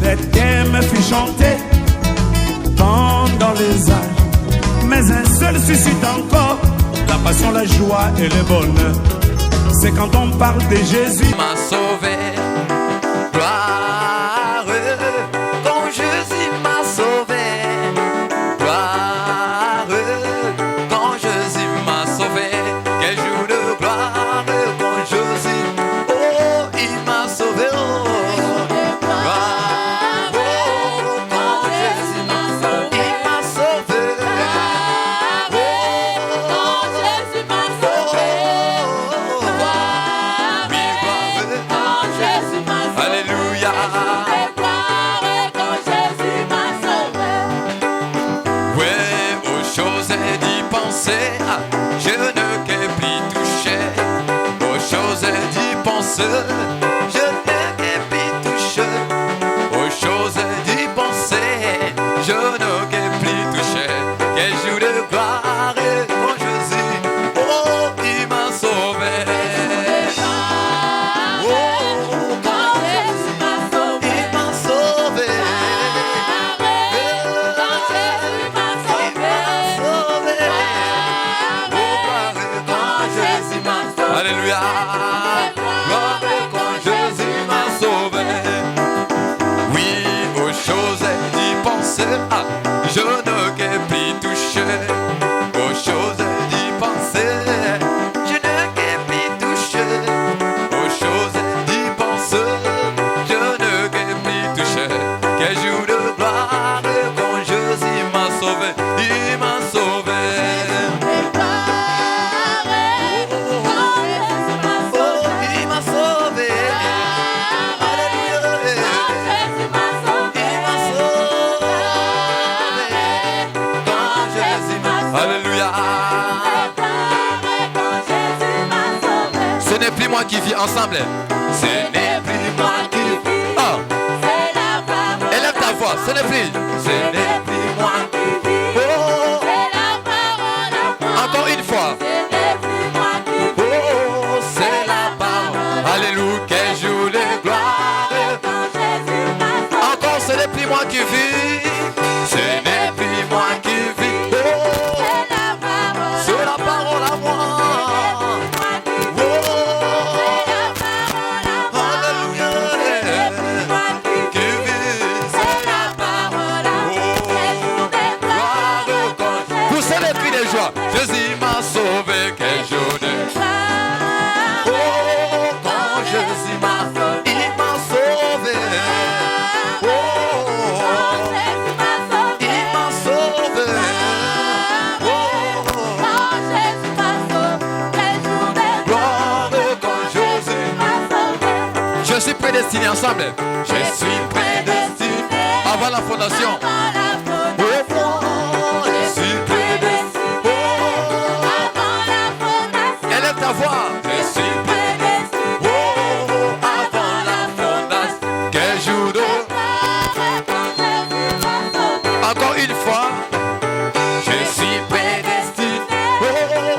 Bethléem me fit chanter pendant les âges. Mais un seul suscite encore la passion, la joie et le bonheur. C'est quand on parle de Jésus. M'a sauvé, gloire, quand Jésus m'a sauvé, gloire, quand Jésus m'a sauvé, quel jour de gloire, quand Jésus, oh, il m'a sauvé, oh, gloire, oh, quand Jésus m'a sauvé, il m'a sauvé, oh, quand Jésus m'a sauvé, alléluia. Ouais, aux choses d'y penser, je ne peux plus toucher. Aux choses d'y penser, je ne peux plus toucher. Aux choses d'y penser, je ne peux plus toucher. Quel jour de gloire quand Jésus, oh, il m'a sauvé. Alléluia, gloire quand Jésus m'a sauvé. Oui, aux choses d'y penser, je ne peux plus toucher. Aux choses d'y penser, je ne peux plus toucher. Aux choses d'y penser, je ne peux plus toucher. Quel jour de gloire quand Jésus m'a sauvé, il m'a sauvé. Alléluia. Ce n'est plus moi qui vis ensemble. Ce n'est plus moi qui vis. Oh. Élève ta voix. Ce n'est plus. Ce n'est plus moi qui vis. Oh. Encore une fois. Oh, c'est la parole. Alléluia. Quel jour de gloire. Encore, ce n'est plus moi qui vis. Ce n'est plus moi qui vis. Jésus m'a sauvé, quel jour de oh, quand Jésus m'a sauvé, il m'a sauvé. Oh, il m'a sauvé. Oh, gloire quand Jésus m'a sauvé. Je suis prédestiné ensemble. Je suis prédestiné avant la fondation. Ta voix, je suis prédestiné, oh, avant la fondation. Quel jour de encore une fois, je suis prédestiné, oh,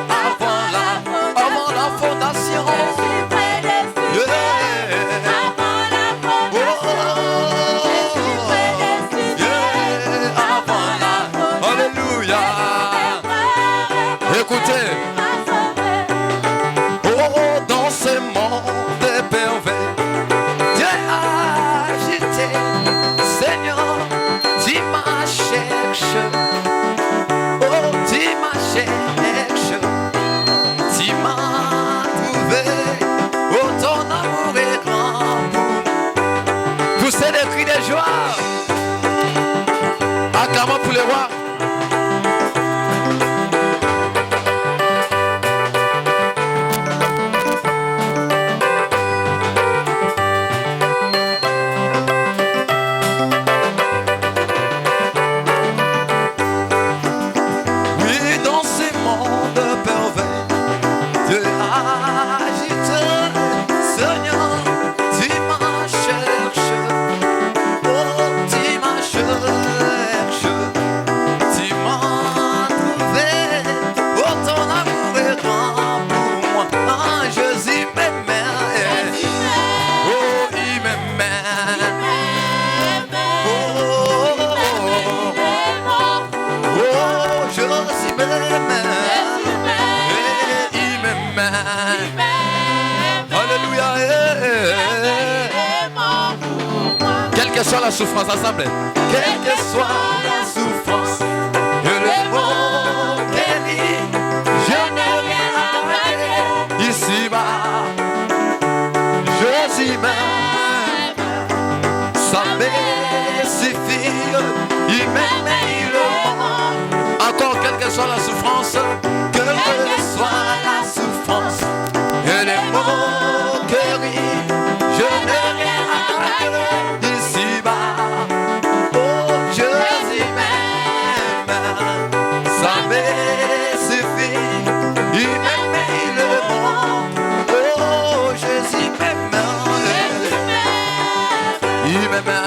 avant la fondation. Je suis prédestiné, yeah. Avant la fondation. Oh, je suis prédestiné, yeah. Avant la fondation. Alléluia. Écoutez. Dans ce monde pervers, Dieu a agité, Seigneur, tu m'as cherché, oh, tu m'as cherché, tu m'as trouvé, oh, ton amour est grand pour pousser des cris de joie, acclamons pour les rois. que soit la souffrance, ensemble. Quelle que soit la souffrance, que le mot guérit, je n'ai rien à regretter. Ici-bas, Jésus m'aime, ça me suffit, il m'aime, il le. Encore, quelle que soit la souffrance, quelle que soit la souffrance, et les mots guéris, je n'ai rien à regretter. Ici-bas, oh Jésus m'aime, ça me suffit, il m'aime, il le montre. Oh Jésus m'aime, il m'aime.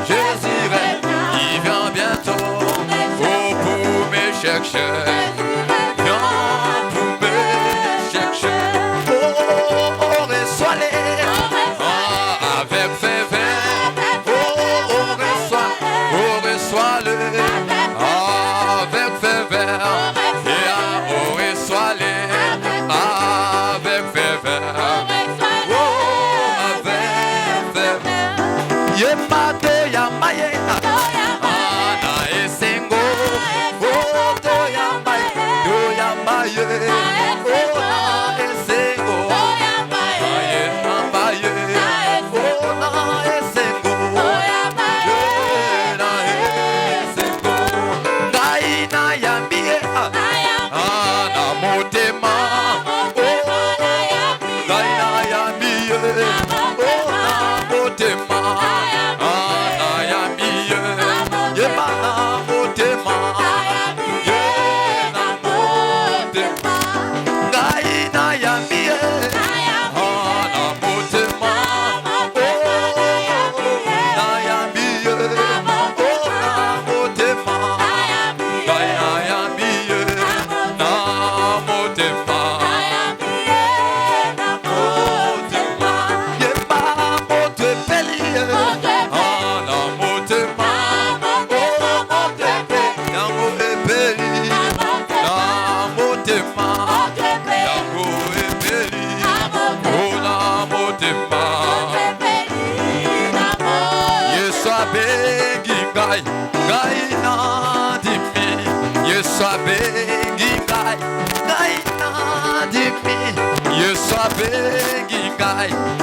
Jésus règne, il vient bientôt. Oh, pour me chercher, viens pour me chercher. Oh, reçois-les avec ferveur. Oh, reçois-le avec ferveur. Oh, reçois-les avec ferveur. Oh, avec ferveur. Yemate yamaye, ana esengo, oh to yamaye, oh na esengo, aye yamaye, oh na esengo, na esengo, gaina yambie, ana motema, gaina yambie, oh na motema.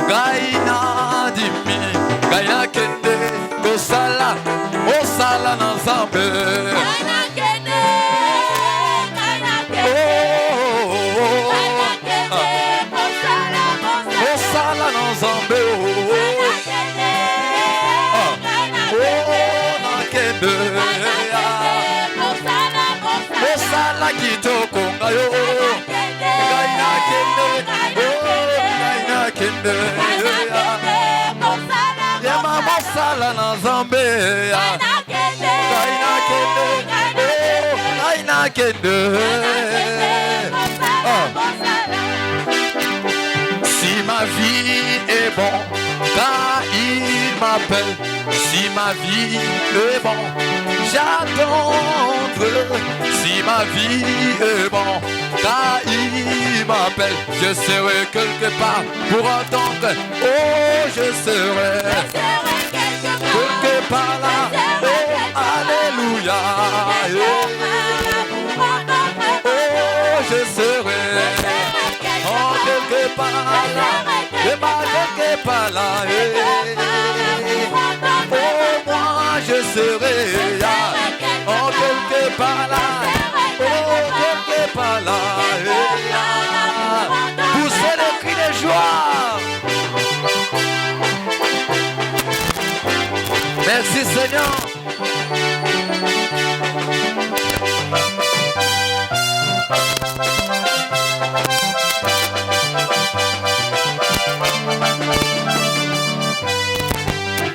Gaina dimi, gaina kende, osala na zambe. Gaina kende, osala na zambe. Na kende, osala kitoko ngayo. Gaina kende. Kende Yema mosala na zambe Gaina kende Gaina kende Si ma vie est bon car il m'appelle. Si ma vie est bon j'attendrai. Si ma vie est bon car il m'appelle. Je serai quelque part pour entendre. Oh, je serai quelque part là. Oh, alléluia. Oh, je serai en quelque part quelque part là. Oh, moi je serai là, oh quelque part là, oh quelque part là. Poussez le cri de joie. Merci Seigneur.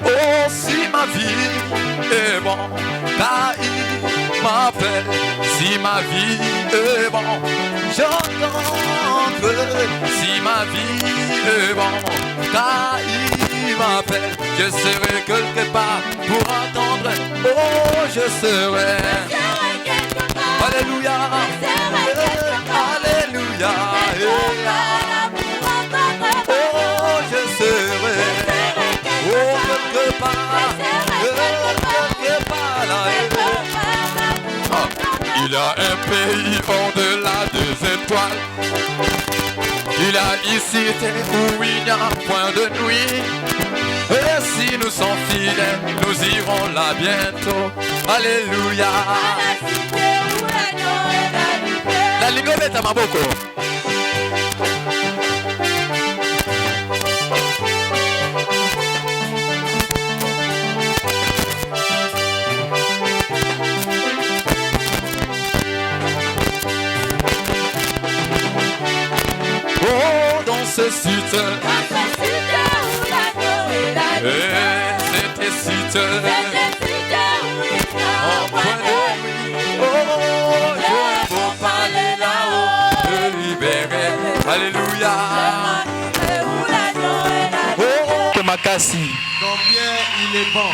Oh, si ma vie est bon, car il m'appelle. Si ma vie est bon, j'entends. Si ma vie est bon, car il m'appelle. Je serai quelque part pour attendre. Oh, je serai. Alléluia. Alléluia. Oh, je serai. Oh, quelque part. Quelque part là. Oh, il y a un pays au-delà des étoiles. Il y a ici où il n'y a point de nuit. Et si nous sommes fidèles, nous irons là bientôt. Alléluia. La ligue est à Maboko. Oh, dans ce site. C'était site en point de nuit. Oh, je veux parler là-haut, de libérer. Alléluia. Oh, Makasi. Combien il est bon.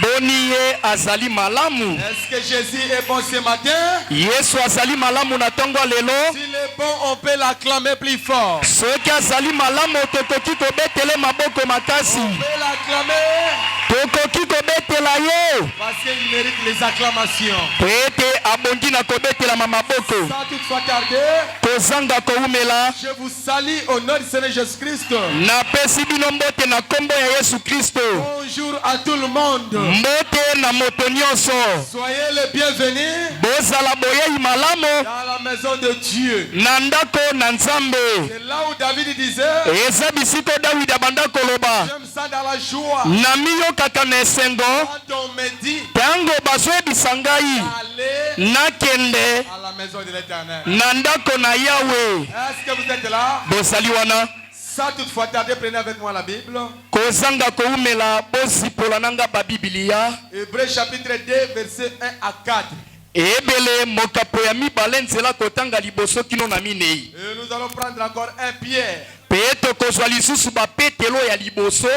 Boniye azali malamu. Est-ce que Jésus est bon ce matin? Yesu azali malamu na tongo lelo. S'il est bon, on peut l'acclamer plus fort. Soki azali malamu tokoki kobetele maboko makasi. On peut l'acclamer. Tokoki kobetela ye. Parce qu'il mérite les acclamations. Ete abondi na kobetela maboko. Sans toutefois tarder, Kozanga koumela. je vous salue au nom du Seigneur Jésus-Christ. Na pesi bino mbote na kombo ya Yesu Kristo. Bonjour à tout le monde. Mbote na moto nyonso. Soyez les bienvenus Bozala boyei malamu dans la maison de Dieu. na ndako na Nzambe. C'est là où David disait, Eza bisiko David abanda koloba. j'aime ça dans la joie. Na miyokaka na esengo. Quand on me dit, Tango bazoyebisa ngai allez nakende à la maison de l'Éternel. na ndako na Yawe. Est-ce que vous êtes là? Bozali wana Sans toutefois tarder, prenez avec moi la Bible. kozanga koumela bozipola nanga babibilia. Hébreux chapitre 2, versets 1 à 4. Ebele mokapo ya mibale nzela kotanga liboso kino na minei. Et nous allons prendre encore un Pierre. Pe tokozwa lisusu bapetelo ya liboso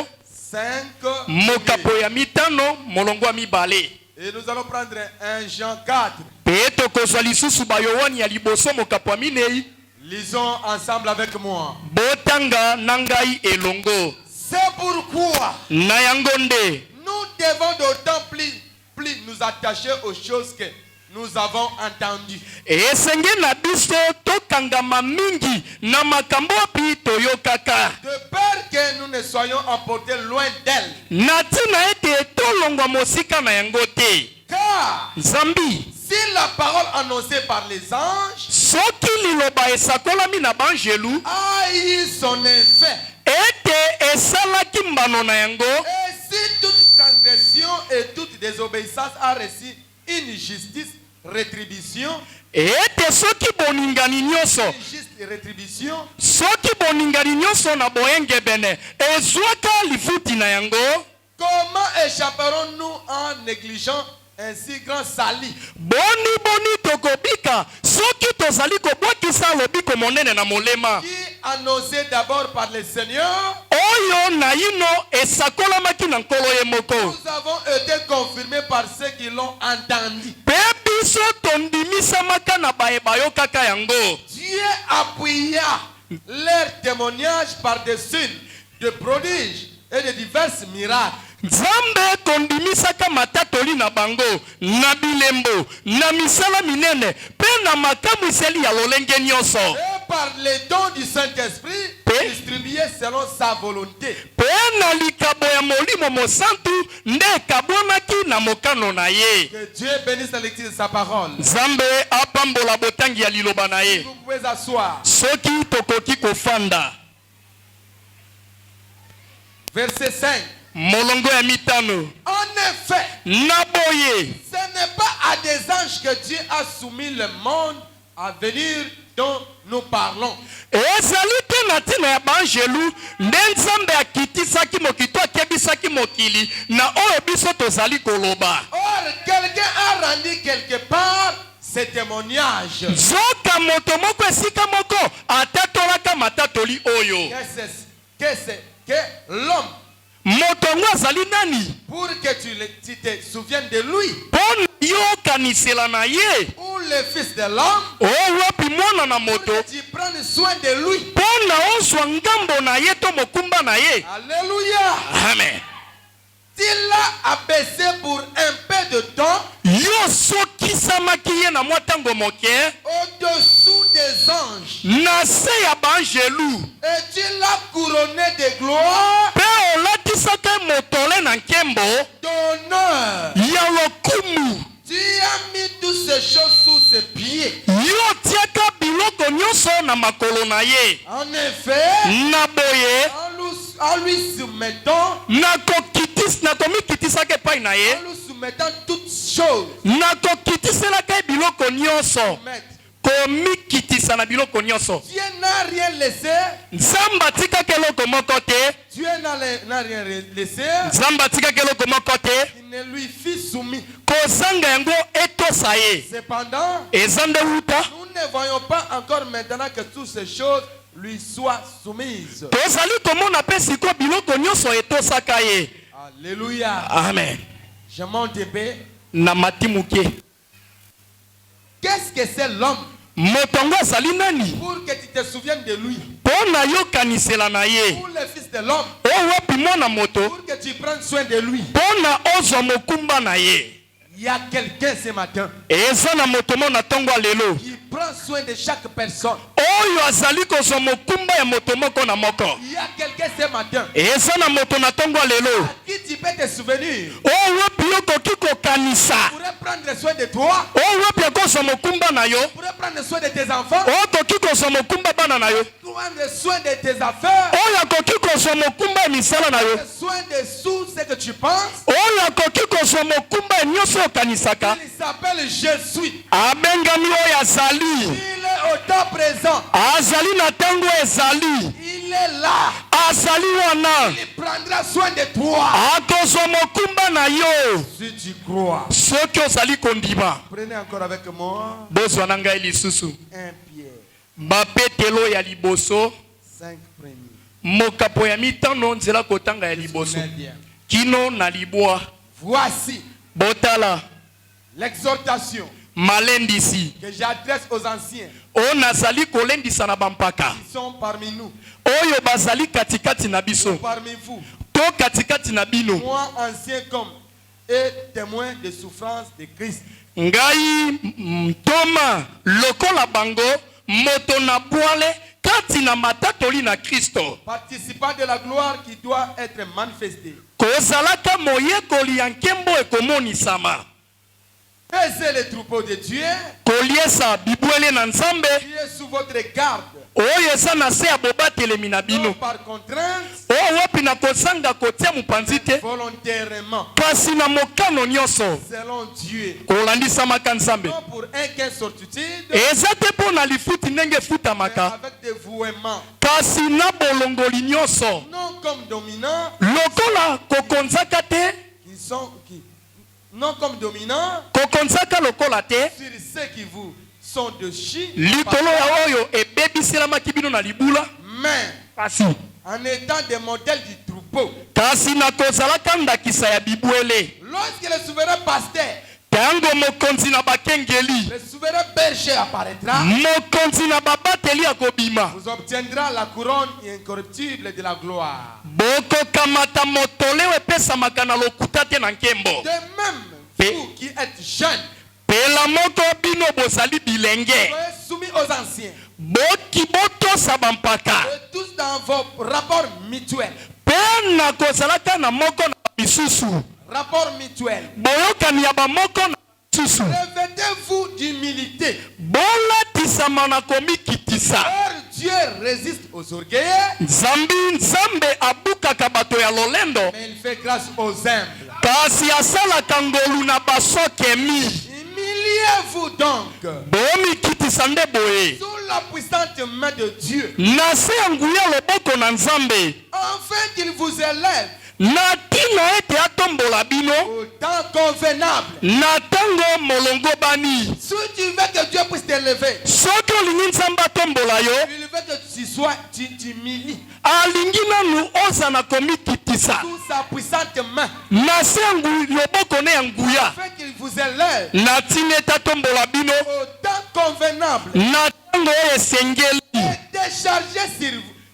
5. mokapo ya mitano molongo ya mibale. Et nous allons prendre un Jean 4. Pe tokozwa lisusu bayowani ya liboso mokapo ya minei. Lisons ensemble avec moi. Botanga nangai elongo. C'est pourquoi Na yango nde nous devons d'autant plus nous attacher aux choses que nous avons entendues. esenge na biso tokangama mingi na makambo api toyokaka. De peur que nous ne soyons emportés loin d'elle. Na tina ete tolongwa mosika na yango te. Car Zambi si la parole annoncée par les anges soki liloba esakolami na banjelu a eu son effet, ete esalaki mbano na yango, et si toute transgression et toute désobéissance a reçu une justice, rétribution, ete soki boningani nyonso une juste rétribution, soki boningani nyonso na boyengebene ezwaka lifuti na yango, comment échapperons-nous en négligeant un si grand salut? boni tokobika soki tozali kobwakisa lobiko monene na molema Qui annoncé d'abord par le Seigneur, oyo na ino esakolamaki na nkolo ye moko. nous avons été confirmés par ceux qui l'ont entendu. Pe biso tondimisamaka na bayokaka yango. Dieu appuya leur témoignage par des signes, de prodiges et de divers miracles. Nzambe kondimisaka matatoli na bango na bilembo na misala minene pe na makamwiseli ya lolenge nyonso. Et par les dons du Saint-Esprit, Pe selon sa volonté. Que Dieu bénisse la lecture de sa parole. Vous pouvez asseoir. Verset 5. En effet, ce n'est pas à des anges que Dieu a soumis le monde à venir dont nous parlons. Or, quelqu'un a rendu quelque part ces témoignages. Que l'homme, pour que tu te souviennes de lui, ou le fils de l'homme, pour que tu prennes soin de lui. Alléluia. Amen. Il l'a abaissé pour un peu de temps au-dessous des anges. Et tu l'as couronné de gloire, d'honneur. Tu as mis toutes ces choses sous ses pieds. En effet, en lui soumettant toutes choses. Dieu n'a rien laissé. Dieu n'a rien laissé. Il ne lui fit soumis. Cependant, nous ne voyons pas encore maintenant que toutes ces choses lui soient soumises. Alléluia. Amen. Je monte épée. Qu'est-ce que c'est l'homme? Pour que tu te souviennes de lui. Pour le fils de l'homme. Pour que tu prennes soin de lui. Il y a quelqu'un ce matin qui prend soin de chaque personne. Il y a quelqu'un ce matin à qui tu peux te souvenir. Pourrait prendre soin de toi. Pourrait prendre soin de tes enfants. Prendre soin de tes affaires. Prendre soin de tout ce que tu penses. Il s'appelle Jésus. Il est au temps présent. Il est là. Il prendra soin de toi. Si tu crois. Prenez encore avec moi 1 Pierre 5 premiers. Voici l'exhortation que j'adresse aux anciens qui sont parmi nous, parmi vous. Moi, ancien comme et témoin des souffrances de Christ. Ngai Toma lokola bango moto na boale kati na matatoli na Kristo. Participant de la gloire qui doit être manifestée. Kozalaka moyekoli ya nkembo ekomonisama. Paisez les troupeaux de Dieu. Koliesa bibwele na Nzambe. Qui est sous votre garde. Oyo eza na se ya bobateli na bino. Par contrainte. O wapi na kozanga kotia mupanzi te. Volontairement. Kasi na mokano nyonso. Selon Dieu. Kolandisama ka Nzambe. Non pour un gain sortitude. Eza te po na lifuti ndenge futamaka. Avec dévouement. Kasi na bolongoli nyonso. Non comme dominant. Lokola kokonzaka te. Non comme dominant. Kokonzaka lokola te. Sur ceux qui vous sont de chi. Likolo ya oyo ebebiselama kibino na libula. Mais kasi en étant des modèles du troupeau. Kasi na kozalaka ndakisa ya bibwele. Lorsque le souverain pasteur. Tango mokonzi na bakengeli. Le souverain berger apparaîtra. Mokonzi na babateli akobima. Vous obtiendra la couronne incorruptible de la gloire. Boko kamata motolewe pesa makana lokuta te na nkembo. De même, vous qui êtes jeunes. Pela moko bino bozali bilenge. Soyez soumis aux anciens. Boki boto sabampaka. Tous dans vos rapports mutuels. Pena kozalaka na moko na misusu. Rapport mutuel. Boyokani ya ba moko na misusu. Revêtez-vous d'humilité. Bola tisama na komi kitisa. Car Dieu résiste aux orgueilleux. Nzambe abukaka bato ya lolendo. Mais il fait grâce aux humbles. Kasi asalaka ngolu na basokemi. Humiliez-vous donc. Bomi kitisa nde boye. Sous la puissante main de Dieu. Na se nguya loboko na Nzambe. Afin qu'il vous élève. Na tina ete atombola bino. Au temps convenable. Na tango molongo bani. Si tu veux que Dieu puisse t'élever. Soki olingi Nzambe atombola yo. Il veut que tu t'humilies. Alingi nanu oza na komi kitisa. Sous sa puissante main. Na se loboko ne nguya. Afin qu'il vous élève. Na tina ete atombola bino. Au temps convenable. Na tango esengeli. Et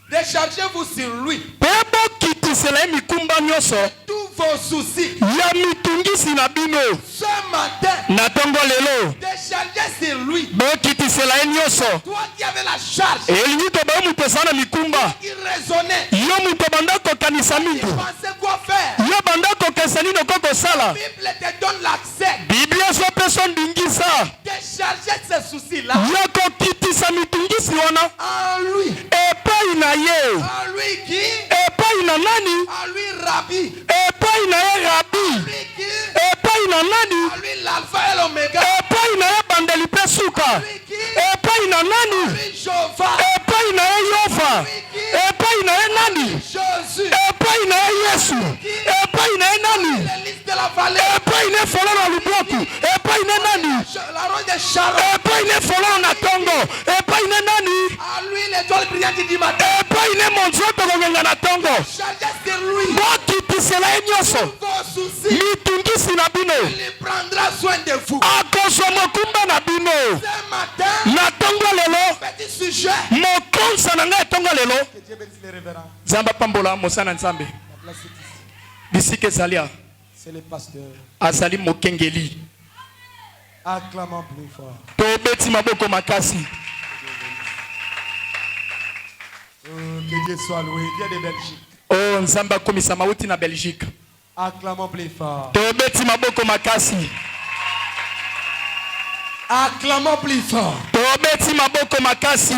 déchargez-vous sur lui. Pebo kitisela mikumba nyoso. Tous vos soucis. Ya mitungisi na bino. Ce matin. Na tango lelo. Déchargez sur lui. Bo kitisela nyoso. Toi qui avais la charge. Elingi to ba muto sana mikumba. Qui raisonnait. Yo muto banda ko kanisa Qui mingi. pensait quoi faire. Yo banda ko kesani no koko sala. La Bible te donne l'accès. Biblia so person dingisa. Déchargez ces soucis-là. Yo ko kitisa mitungisi wana. En lui. Epai na ye. En lui qui. Epai na nani? En lui Rabbi. Epai na ye Rabbi. En lui qui. Epai na nani? En lui l'alpha et l'oméga. Epai na ye bandeli pe suka. En lui qui. Epai na En nani? lui Jova. Epai na ye Yova. Epai na ye nani? Jésus. Epai na ye Yesu. Epai na ye nani? L'église de la vallée. Epai ne fololo na lubwaku. Epai ne nani? La roche de Sharon. Epai ne fololo na tongo. Epai ne nani? En lui l'étoile brillante du matin. Epai ne monzoto kongenga na tongo. Chargez sur lui. Bokitisela ye nyonso. Vos soucis. Mitungisi na bino. Il prendra soin de vous. Akozwa mokumba na bino. Ce matin. Na tongo lelo. Petit sujet. Mokonsa na ngai tongo lelo. Que Dieu bénisse les révérends. Nzambe pambola mosana Nzambe. La place est ici. Bisika ezalia. C'est le pasteur. Azali mokengeli. Acclamons plus fort. Tobeti maboko makasi. Que Dieu soit loué. Dieu de Belgique. Oh Nzambe akomisa mauti na Belgique. Acclamons plus fort. Tobeti maboko makasi. Acclamons plus fort. Tobeti maboko makasi.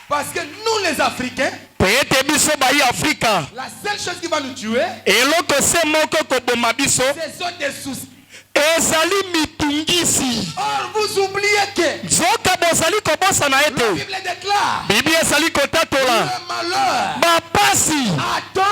Parce que nous les Africains, Poyete biso bayi Afrika. la seule chose qui va nous tuer, Eloko se moko koboma biso. ce sont des soucis. Ezali mitungisi. Or vous oubliez que Zoka bozali kobosa na la ete. Bible déclare Biblia ezali kotatola. le malheur Bapasi. attend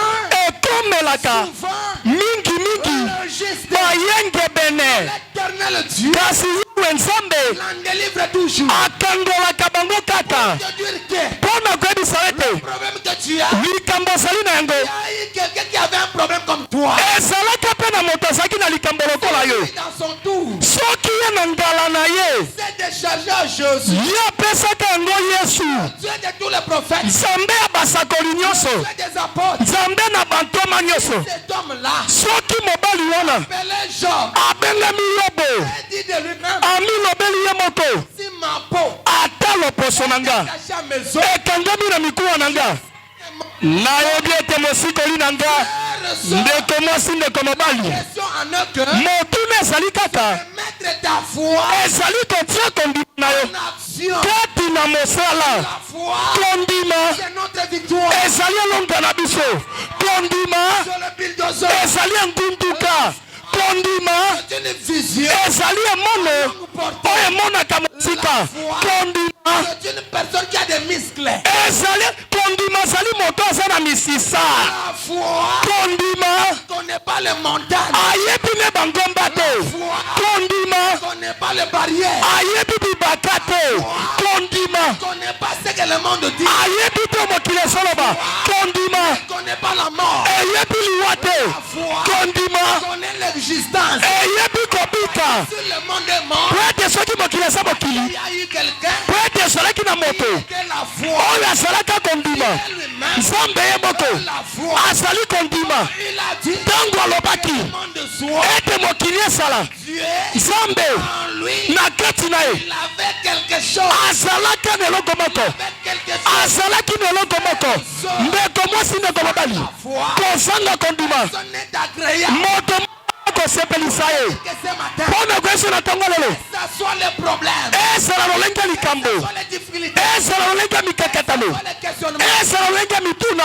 Ekomelaka. souvent Mingi. le juste. Bayenge bene. L'éternel Dieu Kasi yiwe Nzambe. l'en délivre toujours. Akangolaka bango kaka. De dire que Pona koyebisa ete. le problème que tu as, Likambo ezali na yango. il y a eu quelqu'un qui avait un problème comme toi. Ezalaka mpe na moto azalaki na likambo lokola yo. Dans son tour, Soki ye na ngala na ye. c'est déchargé à Jésus. Ye apesaka yango Yesu. Dieu de tous les prophètes, Nzambe ya basakoli nyonso. Dieu des apôtres. Nzambe na bantoma nyonso. Cet homme-là, Soki mobali wana appelé Job, abengami Yobo. a dit de lui-même, Amilobeli ye moko. si ma peau Ata loposo na nga est cachée à mes os, ekangami na mikuwa na nga. Nayebi ete mosikoli na nga ndeko mwasi ndeko mobali. question en un cœur, Motuna ezali kaka. mettre ta foi Ezali kotia kondima na yo. en action. Kati na mosala. La foi, Kondima c'est notre victoire. ezali elonga na biso. Kondima Sur le bulldozer, ezali engunduka. Kondima c'est une vision. ezali emono oyo emonaka mosika. Kondima C'est une personne qui a des muscles. ezali kondima ezali moto aza na misisa. La foi Kondima connaît pas les montagnes. ayebi ne bangomba te. Kondima Connaît pas les barrières. ayebi bibaka te. Kondima Connaît pas ce que le monde dit. ayebi te mokili esoloba. Kondima Connaît pas la mort. eyebi liwa te. La foi Kondima connaît l'existence. eyebi kobika. Si le monde est mort, Po ete soki mokili eza il mokili. y a eu quelqu'un Po ete ezalaki na moto qui a la foi. oyo azalaka kondima. Elle lui-même Nzambe yemoko azali kondima tango alobaki ete mokili esala Nzambe na kati na ye azalaki na eloko moko azalaki na eloko moko ndeko mwasi ndeko mobali kozanga kondima moto kosepelisa ye mpona koyesu na ntongo lelo ezala lolenge ya likambo ezala lolenge ya mikakatano ezala lolenge ya mituna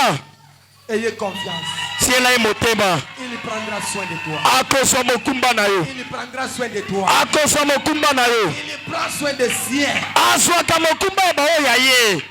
ayez confiance. tiela ye motema Il prendra soin de toi. akozwa mokumba na yo Il prendra soin de toi. akozwa mokumba na yo Il prend soin des siens. azwaka mokumba ya baoyo ya ye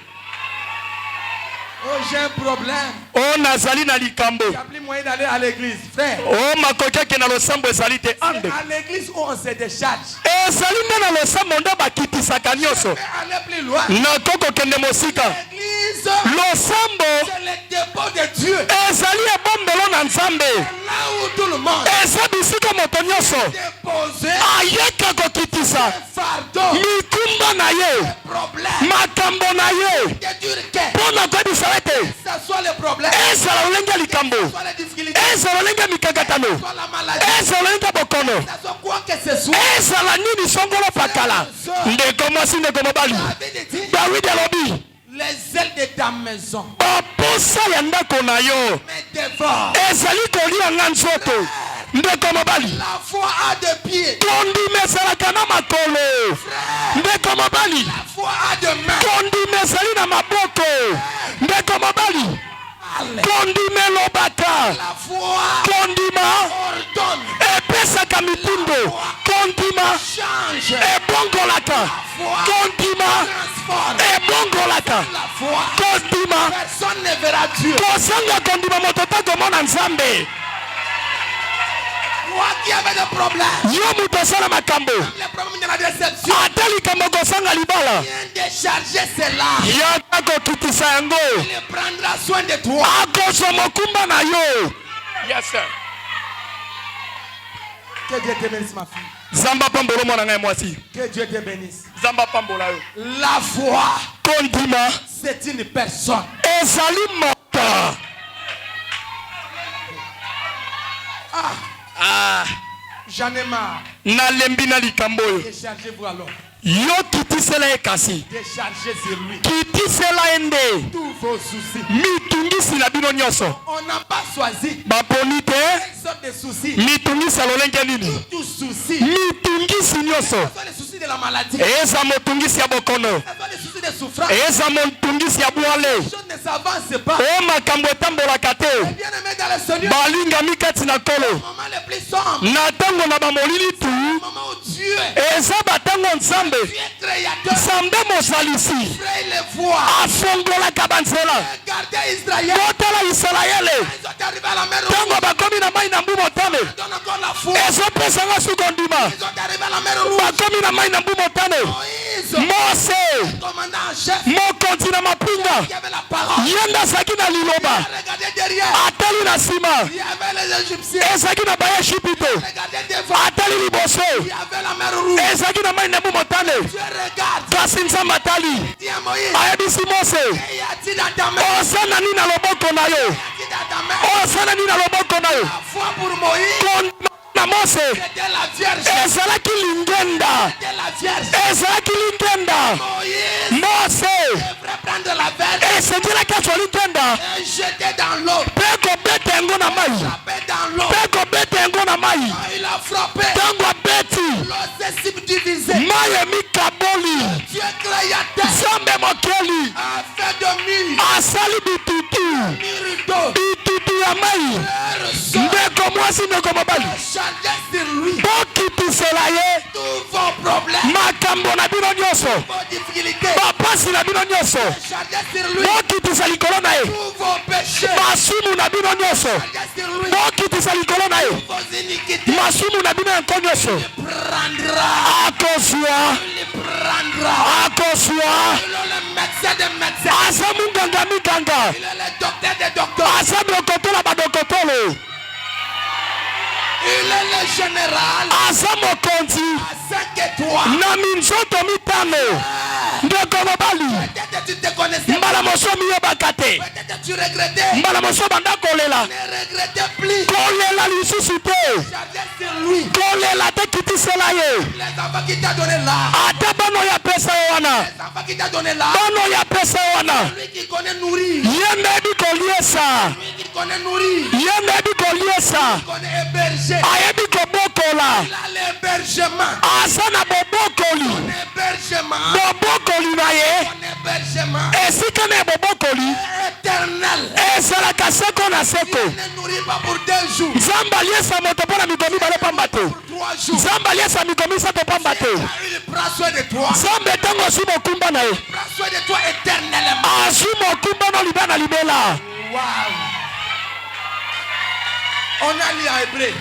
Oh, j'ai un problème. o nazali na likambo Il n'y a plus moyen d'aller à l'église. Frère, o makoki ake na losambo ezali te ande à l'église où on se décharge. ezali nde na losambo nde bakitisaka nyonso Mais aller plus loin. nakoki kokende mosika L'église, losambo c'est le dépôt de Dieu. ezali ebombelo na nzambe Là où tout le monde eza bisika moto nyonso déposé ayeka kokitisa un fardeau, mikumba na ye problème, makambo na ye de dur cœur. mpo na koyebisa ete Ça soit le problème, ezala lolenge ya likambo soit les difficultés, ezala lolenge ya mikakatano soit la maladie, ezala lolenge ya bokono ça soit quoi que ce soit. ezala nini songolo pakala ndeko mwasi ndeko mobali David dit, dawidi alobi les ailes de ta maison baposa ya ndako na yo me dévorent. ezali kolianga nzoto ndeko mobali La foi a deux pieds. kondima ezalaka na makolo ndeko mobali La foi a deux mains. kondima ezali na maboko ndeko mobali Allez. kondima elobaka La foi kondima ordonne, epesaka mitindo kondima change, ebongolaka kondima transforme. ebongolaka La foi, kondima personne ne verra Dieu. kozanga kondima moto takomona nzambe Toi qui avais des problèmes, yo moto asala makambo les problèmes de la déception, ata likambo kosanga libala viens décharger cela. yaka kokitisa yango Il prendra soin de toi. akozwa mokumba na yo yes, sir. Que Dieu te bénisse, ma fille. zamba pambolo mwana ngai mwasi Que Dieu te bénisse. zamba pambola yo La foi, kondima c'est une personne. ezali moto J'en ai marre. nalembi na likambo oyo Déchargez-vous alors. yo kitisela ye kasi Déchargez sur lui kitisela ye nde tous vos soucis. mitungisi na bino nyonso On n'a pas choisi baponi te une sorte de soucis. mitungisi ya lolenge nini Tout souci. mitungisi nyonso Ce sont les soucis de la maladie. eza motungisi ya bokono Ce sont les soucis de souffrance. eza motungisi ya bwale Les choses ne s'avancent pas. o makambo etambolaka te Bien aimé dans le Seigneur, balingami kati na kolo le moment le plus sombre, na ntango na bamolili tu le moment où Dieu, eza batango nzambe Dieu créateur, nzambe mosalisi crée les voies. afongolaka banzela Regardez Israël. kotala isalaele Ils sont arrivés à la mer ntango Rouge. bakomi na mai na mbu motane Donne encore la foi. ezopesanga suko ndima Ils sont arrivés à la mer Rouge. bakomi na mai na mbu motane Moïse, mose commandant en chef, mokonzi na mapinga qui avait la parole. ye nde azalaki na liloba Regardez derrière. atali na nsima Il y avait les Égyptiens. ezalaki na baeshipito Regardez devant. atali liboso Il y avait la mer Rouge. ezalaki na mai na mbu motane Dieu regarde. kasi nzambe atali Dis à Moïse. ayebisi mose Et y a-t-il dans ta main? oza na nini na loboko na yo Y a-t-il dans ta main? oza na nini na loboko na yo La foi pour Moïse, kondima na mose c'était la Vierge. ezalaki lingenda C'était la Vierge. ezalaki lingenda Moïse mose devrait prendre la verge esengelaki azwa lingenda et jeter dans l'eau. mpe kobeta yango na mai Frapper dans l'eau. mpe kobeta yango na mai Quand il a frappé, ntango abeti l'eau s'est subdivisée. mai emikaboli Dieu créateur nzambe mokeli a fait de mille asali bitutu d'eau. bitutu ya mai Leur sang ndeko mwasi ndeko mobali chargé sur lui. bokitisela ye Tous vos problèmes, makambo na bino nyonso vos difficultés, bapasi na bino nyonso chargé sur lui. bokitisa likolo na ye Tous vos péchés, masumu na bino nyonso chargé sur lui. bokitisa likolo na ye Vos iniquités, masumu na bino yanko nyonso prendra. akozwa Il prendra. akozwa Il est le médecin des médecins. aza munganga minganga Il est le docteur des docteurs. aza dokotolo badokotolo Il est le général aza mokonzi à 5 étoiles. na minzoto mitano Peut-être tu te connaissais. Peut-être tu regrettais. Ne regrettez plus. Chargez sur lui. Les enfants qui t'a donné là. Les enfants qui t'a donné là. Lui qui connaît nourrir. Lui qui connaît nourrir. Lui qui connaît héberger. Il a l'hébergement. Éternel. Il ne nourrit pas pour 2 jours. Pour 3 jours. Il prend soin de toi. Il prend soin de toi éternellement. Wow. On a lu en hébreu.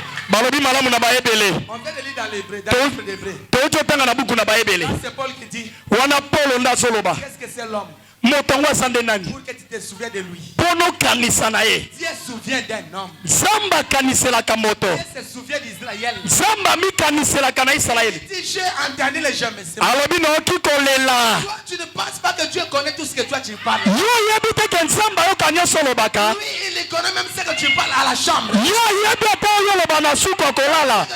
On vient de lire dans l'hébreu. C'est Paul qui dit. Qu'est-ce que c'est l'homme? Pour que tu te souviens de lui. Dieu se souvient d'un homme. Dieu se souvient d'Israël. Si j'ai entendu les gens, toi, tu ne penses pas que Dieu connaît tout ce que toi tu parles. Lui, il connaît même ce que tu parles à la chambre. Ce que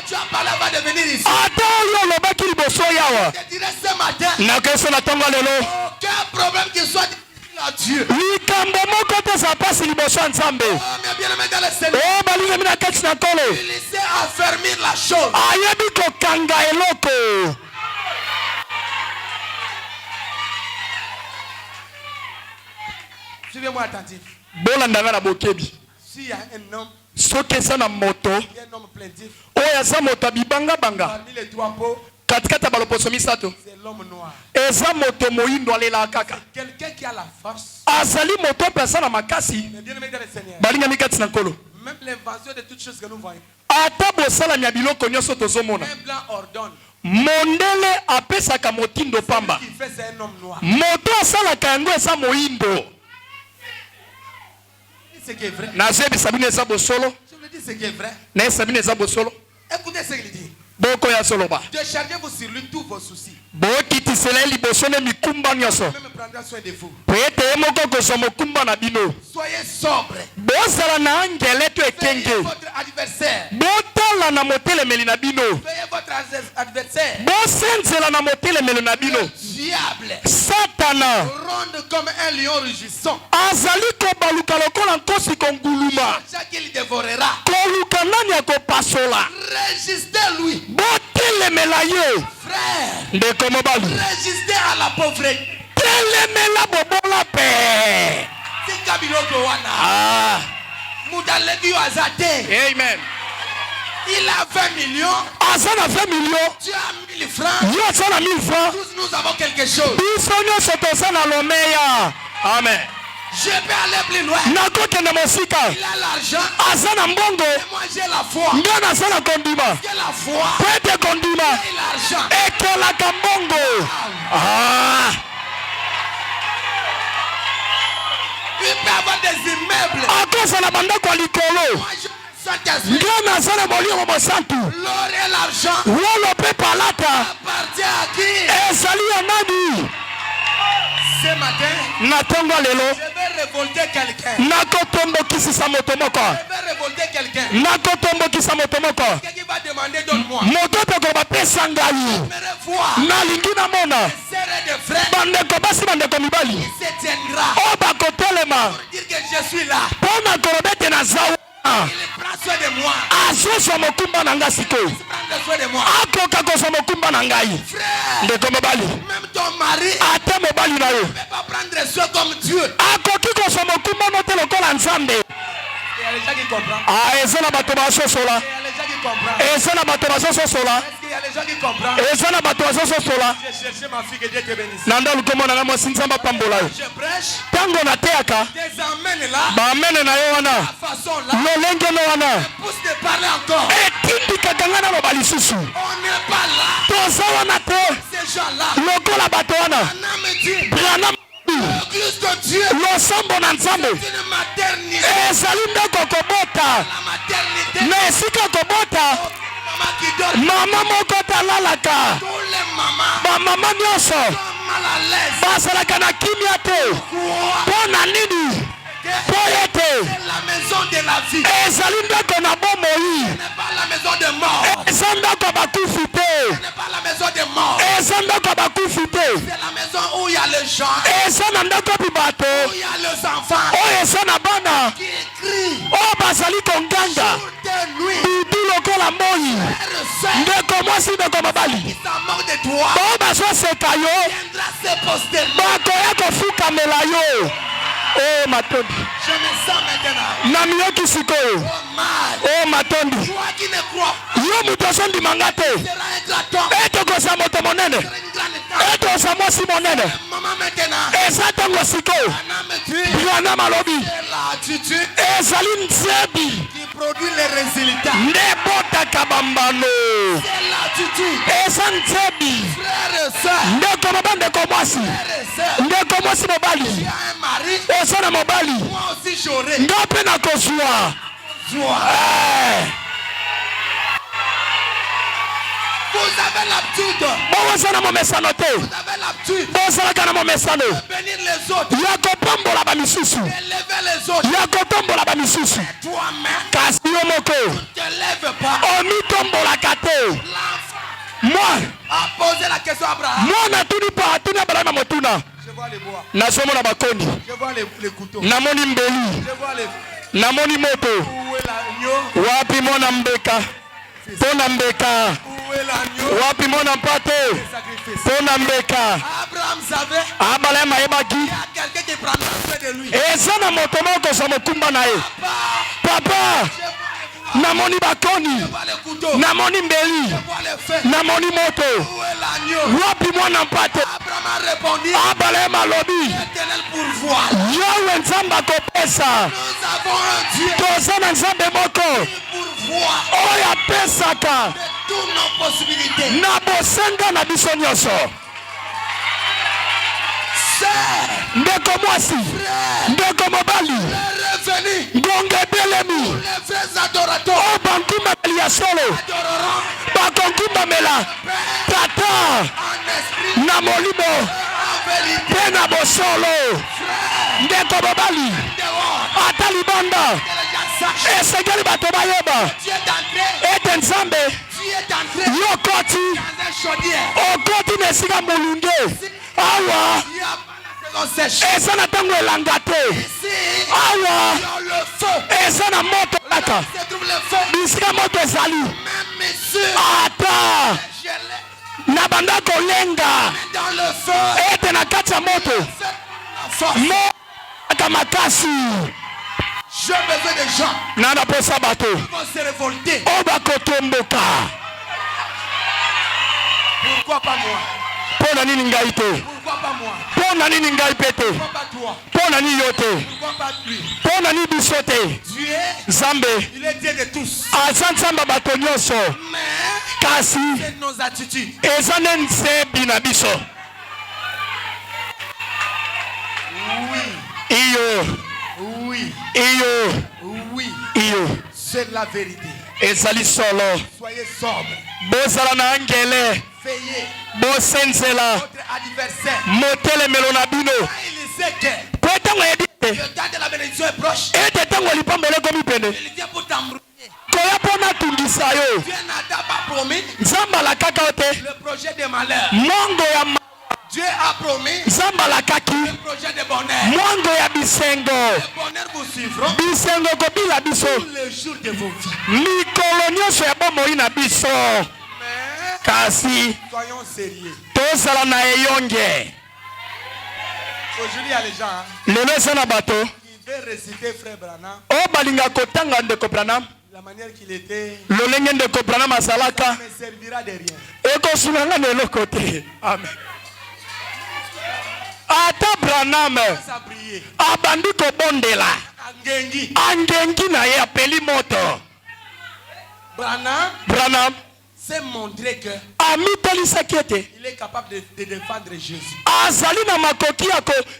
tu as parlé avant de venir ici. Je te dirais ce matin. Aucun problème qui soit à Dieu. Oh, mes bien-aimés dans le Seigneur. Il sait affermir la chose. Suivez-moi attentif. S'il y a un homme, un homme plaintif, parmi les 3 pots, c'est l'homme noir. Quelqu'un qui a la force. Même l'invention de toutes choses que nous voyons. Un blanc ordonne. Mondele apesaka motindo pamba. Celui qui fait c'est un homme noir. Moto asalaka yango eza moindo. C'est qui est vrai. Na zebi sabine eza bosolo. Je vous dis ce qui est vrai. Na sabine eza bosolo. Écoutez ce qu'il dit. Déchargez-vous sur lui tous vos soucis. Même prendra soin de vous. Soyez sobre. Veillez votre adversaire. Veillez votre adversaire. Le diable. Satan. Ronde comme un lion rugissant. Chaque qu'il dévorera. Résistez-lui. Frère, résistez à la pauvreté. Amen. Il a 20 millions. Tu as 1000 francs. Tous nous avons quelque chose. Amen. Je peux aller plus loin. Il a l'argent. Et moi j'ai la foi. Parce que la foi et l'argent. Il peut avoir des immeubles. Moi je l'or et l'argent appartient à qui? Ce matin, je vais révolter quelqu'un. Je vais révolter quelqu'un. Quelqu'un qui va demander donne-moi. Je vais voir. Serrer des frères. Il se tiendra. Pour dire que je suis là. Il prend soin de moi. Il prend soin de moi. Frère, même ton mari ne peut pas prendre soin comme Dieu. Il y a les gens qui comprennent. Il y a les gens qui comprennent. Est-ce qu'il y a les gens qui comprennent? J'ai cherché ma fille, que Dieu te bénisse. Je prêche. Des amènes là. La façon là. Pousse de parler encore. On n'est pas là. Ces gens-là. L'église de Dieu. C'est une maternité. La maternité. Maman qui dort. Tous les mamans. mal à l'aise. basalaka na kimia te pona nini poyete C'est la maison de la vie. ezali ndako na bomoi Ce n'est pas la maison de mort. eza ndako bakufi te Ce n'est pas la maison de mort. eza ndako bakufi te C'est la maison où il y a les gens, eza na ndako pi bato où il y a les enfants oyo eza na bana qui crient oyo bazali konganga toutes les nuits. bibi lokola moi Frère, ndeko mwasi ndeko mobali ça manque de toi. bao bazoseka yo Viendra se poster. bakoya kofukamela yo o matondi Je me sens maintenant. na miyoki sikoyo Oh mal. o matondi Toi qui ne crois pas, yo moto azondimanga te sera un grand homme. ete koza moto monene Sera une grande femme. ete oza mwasi monene Maman maintenant. eza ntango sikoyo Un homme tue. bwana malobi C'est l'attitude ezali nzebi qui produit les résultats. nde ebotaka bambano C'est l'attitude. eza nzebi Frères et sœurs. ndeko mobali ndeko mwasi Frères et sœurs. ndeko mwasi Il y mobali a un mari. oza na mobali Moi aussi j'aurai. nga mpe na kozwa Toi. Vous avez l'habitude. bokoza na momesano te Vous avez l'habitude bozalaka na momesano de bénir les autres. ya kopambola bamisusu D'élever les autres. ya kotombola bamisusu Toi-même, kasi yo moko ne te lève pas. omitombolaka te L'enfant moi a posé la question à Abraham. mwana tuni mpo atuni abalama motuna Je vois les bois. nazomona bakoni Je vois les couteaux. namoni mbeli Je vois les... namoni moto Où est l'agneau? wapi mona mbeka mpo na mbeka Où est l'agneau? wapi mona mpate Le sacrifice. mpo na mbeka Abraham savait abalama ayebaki qu'il y a quelqu'un qui prendra soin de lui. eza na moto moko kozwa mokumba na ye Papa, papa je namoni bakoni vois les couteaux. namoni mbeli Je vois les feux. namoni moto Où est l'agneau? wapi mwana mpate Abraham a répondu, abalama alobi Éternel pourvoit. yawe nzambe akopesa Nous avons un Dieu toza na nzambe moko qui pourvoit oyo apesaka de toutes nos possibilités. na bosenga na biso nyonso Sœur, ndeko mwasi frère, ndeko mobali les revenus, ngonga ebelemi les vrais adorateurs oyo bankumbameli ya solo adoreront bakonkumbamela Père tata en esprit, na molimo en vérité. mpe na bosolo Frère, ndeko mobali dehors, ata libanda que les gens sachent, esengeli bato bayeba Dieu est entré, ete nzambe Dieu est entré yo koti dans un chaudière. okoti na esika molunge awa Il y a pas la saison sèche. eza na ntango elanga te Ici, awa dans le feu, eza na moto kaka se trouve le feu. bisika moto ezali Même sur ata je l'ai na banda kolenga dans le feu. ete na kati ya moto Faites la force. moaka makasi J'ai besoin de gens na naposa bato qui vont se révolter. oyo bakotomboka Pourquoi pas moi? mpo na nini ngai te Pourquoi pas moi? mpo na nini ngai mpe te Pourquoi pas toi? mpo na nini yo te Pourquoi pas lui? mpo na nini biso te Dieu, nzambe il est Dieu de tous. aza nzambe ya bato nyonso Mais kasi c'est nos attitudes. eza nde nzebi na biso Oui, iyo oui, iyo oui. iyo C'est la vérité. ezali solo Soyez sobre. bozala na angele Veillez. bosenzela Votre adversaire, motelemelo na bino quand il sait que po ntango yebi te le temps de la bénédiction est proche, ete ntango lipambolo ekomi pene il vient pour t'embrouiller. koya mpo natungisa yo Dieu n'a pas promis nzambe alakaka yo te le projet de malheur. mongo ya Dieu a promis nzambe alakaki le projet de bonheur. mongo ya bisengo Le bonheur vous suivra bisengo kobila biso tous les jours de vos vies. mikolo nyonso ya bomoi na biso Mais kasi soyons sérieux. tozala na eyonge Aujourd'hui, il y a les gens hein, lelo eza na bato qui veulent réciter Frère Branham oyo balingaka kotanga ndeko branam la manière qu'il était. lolenge ndeko branam azalaka Ça ne me servira de rien. ekosunanga na eloko te amen ata branam Ça prier. abandi kobondela Angengi. angengi na ye apeli moto branam s'est montré que amitelisaki ete il est capable de défendre Jésus. azali na makoki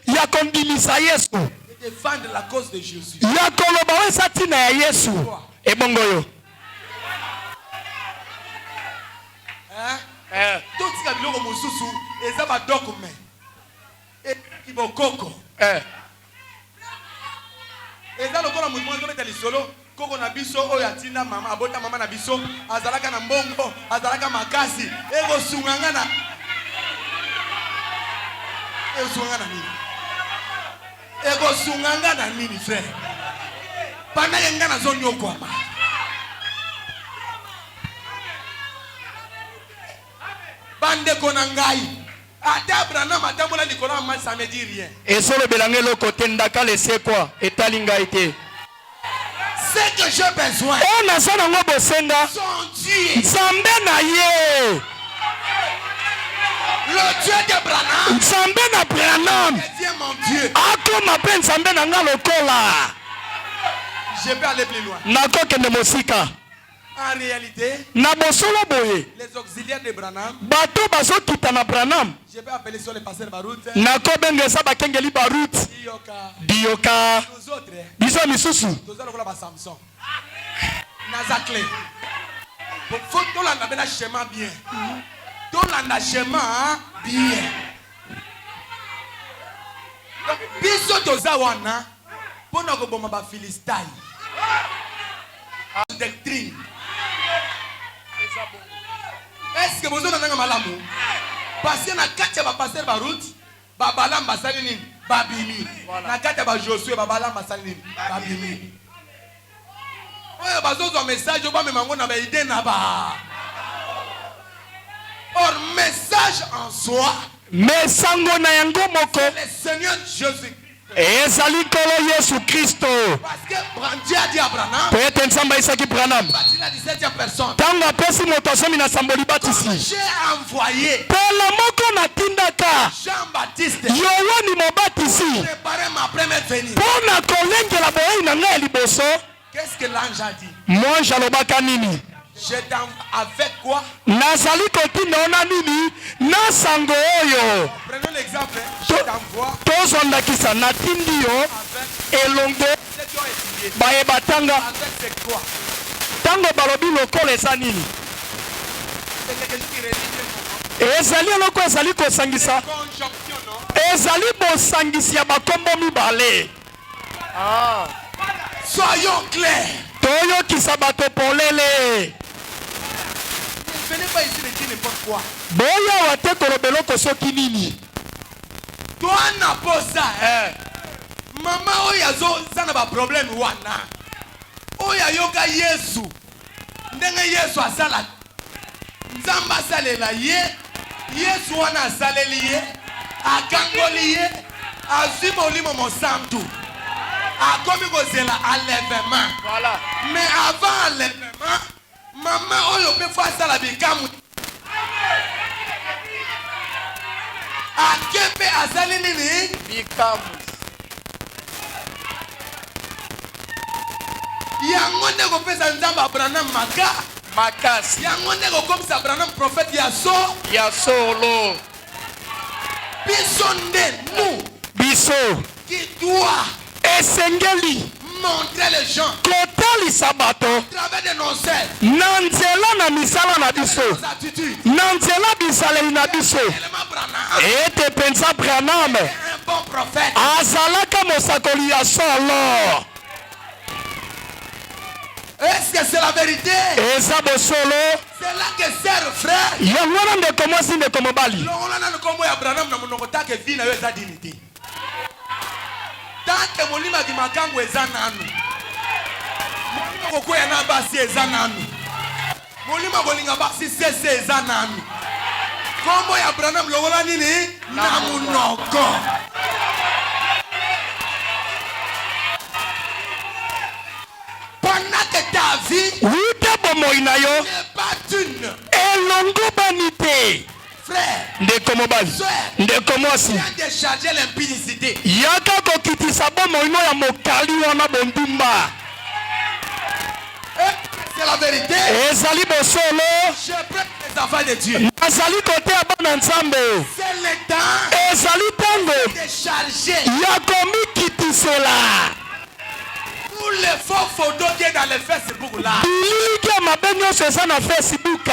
ya kondimisa yesu De défendre la cause de Jésus. ya koloba oyo eza ntina ya yesu ebongo yo Hein? Tout ce qui a biloko mosusu, eza ba document. Kibokoko. Eza lokola mutu moko lisolo koko na biso oyo atinda mama abota mama na biso azalaka na mbongo azalaka makasi ego sunganga na ego sunganga na nini frère pana yenga na zone yokwama bande kona ngai ata Branham atambola likolo ma ça me dit rien et sur le belangelo côté ndaka laisser quoi et talinga été c'est que j'ai besoin on a ça ngo bosenga son Dieu Nzambe na ye le Dieu de Branham Nzambe na Branham devient mon Dieu akoma pe Nzambe na nga lokola je peux aller plus loin nakokende mosika. En réalité, na bosolo boye les auxiliaires de Branham, bato bazokita na Branham, je peux appeler sur les pasteurs Barout, nakobengesa bakengeli Barout, Dioka, nous autres, biso misusu nous allons voir Samson, Nazakle. Faut que l'on ait un chemin bien, tout l'on a chemin bien. Biso tozawana, pour nous bomba ba Philistine, doctrine. Est-ce que vous avez un malamu? Parce que na katia ba pasteur Barout, ba balam basalini, babimi. Na katia ba Josué, ba balam basalini, babimi. Oye bazozo un message, ba me mango na ba idée na ba. Or message en soi, mais sango na yango moko le Seigneur Jésus. ezali kolo Yesu Kristo. Parce que Dieu a dit à Branham, peut-être Nzambe isaki Branham il a dit 17e personne. tango apesi moto asomi na samboli batisi J'ai envoyé pela moko natindaka Jean-Baptiste Yohani mobatisi préparer ma première venue. mpona kolengela boyei na ngai ya liboso. Qu'est-ce que l'ange a dit? Monja alobaka nini? Je t'envoie avec quoi? nazali kotinda ona nini na sango oyo. Prenons l'exemple. Je t'envoie tozondakisa natindi yo avec elongo ce qui ont étudié. bayebatanga Avec c'est quoi? tango balobi lokola eza nini C'est quelque chose qui rédige ezali eloko ezali kosangisa conjonction, non? ezali bosangisi ya bakombo mibale. Soyons clairs. toyokisa bato polele Ne venez pas ici de dire n'importe quoi. boyawa te koloba eloko soki nini. Toi n'a pas ça. Maman oyazo ça n'a pas problème wana. Oya yoga Yesu. Ndenge Yesu asala. Nzamba salela ye. Yesu wana asaleli ye. Akangoli ye. Azimo limo mosantu. Akomi kozela enlèvement. Voilà. Mais avant enlèvement, maman oyo pe fa sala bikamu. Akepe azali nini? Bikamu. Yango ndeko pesa nzamba Branham makasi. Yango ndeko komisa Branham prophète ya solo. Biso nde nous. Biso Qui doit esengeli montrer les gens kotalisa bato à travers de nos ailes, na nzela na misala na biso nos attitudes. na nzela bisaleli na biso Tellement Branham ete mpenza Branham est un bon prophète. azalaka mosakoli ya solo. Est-ce que c'est la vérité? eza bosolo C'est là que sert frère. yango wana ndeko mwasi ndeko mobali Longola na nkombo ya Branham na monoko take vie na yo eza dignité. Tant que molima di makango eza nanu. Molima kokoya na basi eza nanu. Molima kolinga basi sese eza nanu. Kombo ya Branham longola nini? Na munoko. Pendant que ta vie wute bomoi na yo n'est pas une elongo bani te frère, ndeko mobali ndeko mwasi viens décharger l'impudicité. yaka kokitisa bomoi no ya mokali wana bondumba. C'est la vérité. ezali bosolo Je prête les enfants de Dieu. nazali kote ya bana nzambe. C'est le temps ezali ntango de charger ya komikitisela tous les faux photos qui est dans le Facebook là. biliki ya mabe nyonso eza na Facebook.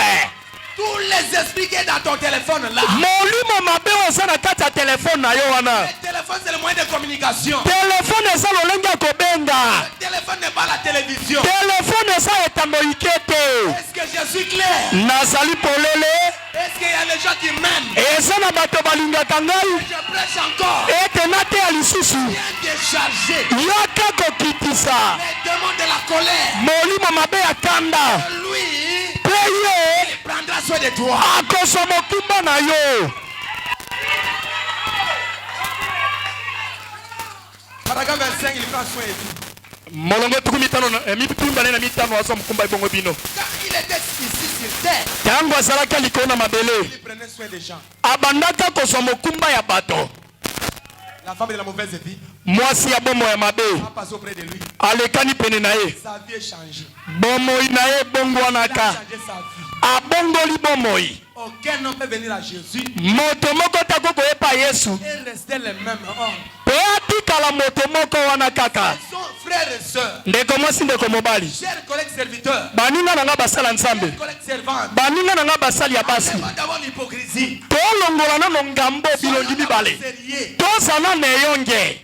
Tous les esprits qui est dans ton téléphone là. molimo mabe oyo eza na kati ya telefone na yo wana Les téléphone, c'est le moyen de communication. Téléphone eza lolenga kobenga. Le téléphone n'est pas la télévision. Téléphone eza etango ikete. Est-ce que je suis clair? Nazali polele. Est-ce qu'il y a des gens qui m'aiment? Eza na bato balingaka ngai. Je prêche encore. Ete nate ya lisusu. Bien déchargé. Yaka kokitisa. Les démons de la colère. Molimo mabe ya kanda. Lui, Pe ye il prendra soin de toi. akozwa mokumba na yo. Paragraphe 25, il prend soin de tout. Molongo tuku mitano na mitumba na mitano aso mokumba ibongo bino. Quand il était ici sur terre, Tango azalaka likolo na mabele. il prenait soin des gens. Abandaka kozwa mokumba ya bato. La femme de la mauvaise vie Mwasi ya bomo ya mabe. a passé auprès de lui. Alekani pene na ye. Sa vie est changée. Bomoi na ye Il a bongwanaka. changé sa vie. Abongoli bomoi. Aucun homme peut venir à Jésus Moto moko tako koyepa Yesu. et rester le même homme. Pe atikala moto moko wana kaka. Ils sont frères et sœurs, Ndeko mwasi ndeko mobali. chers collègues serviteurs, Baninga nanga basala nzambe. collègues servantes. Baninga nanga basali ya basi. C'est pas d'avoir l'hypocrisie. Tolongola nano ngambo bilongi mibale. Sérieux. Tozala na eyonge.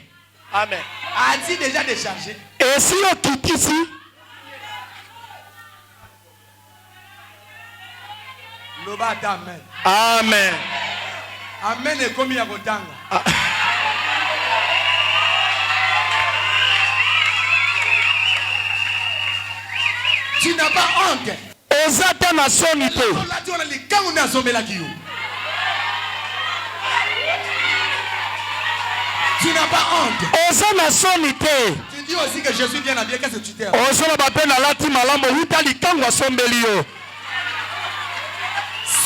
Amen. A-t-il déjà déchargé? Esi okitisi. Loba ata amen. Amen. Amen est comme il y a Rotanga. Tu n'as pas honte. Ozata na soni te. On l'a dit, on a dit, quand on est assommé là, Guillaume. Tu n'as pas honte. Oza na soni te. Tu dis aussi que Jésus vient à bien, qu'est-ce que tu t'es? Ozo na bape na lati malamu huta likango asombeli yo.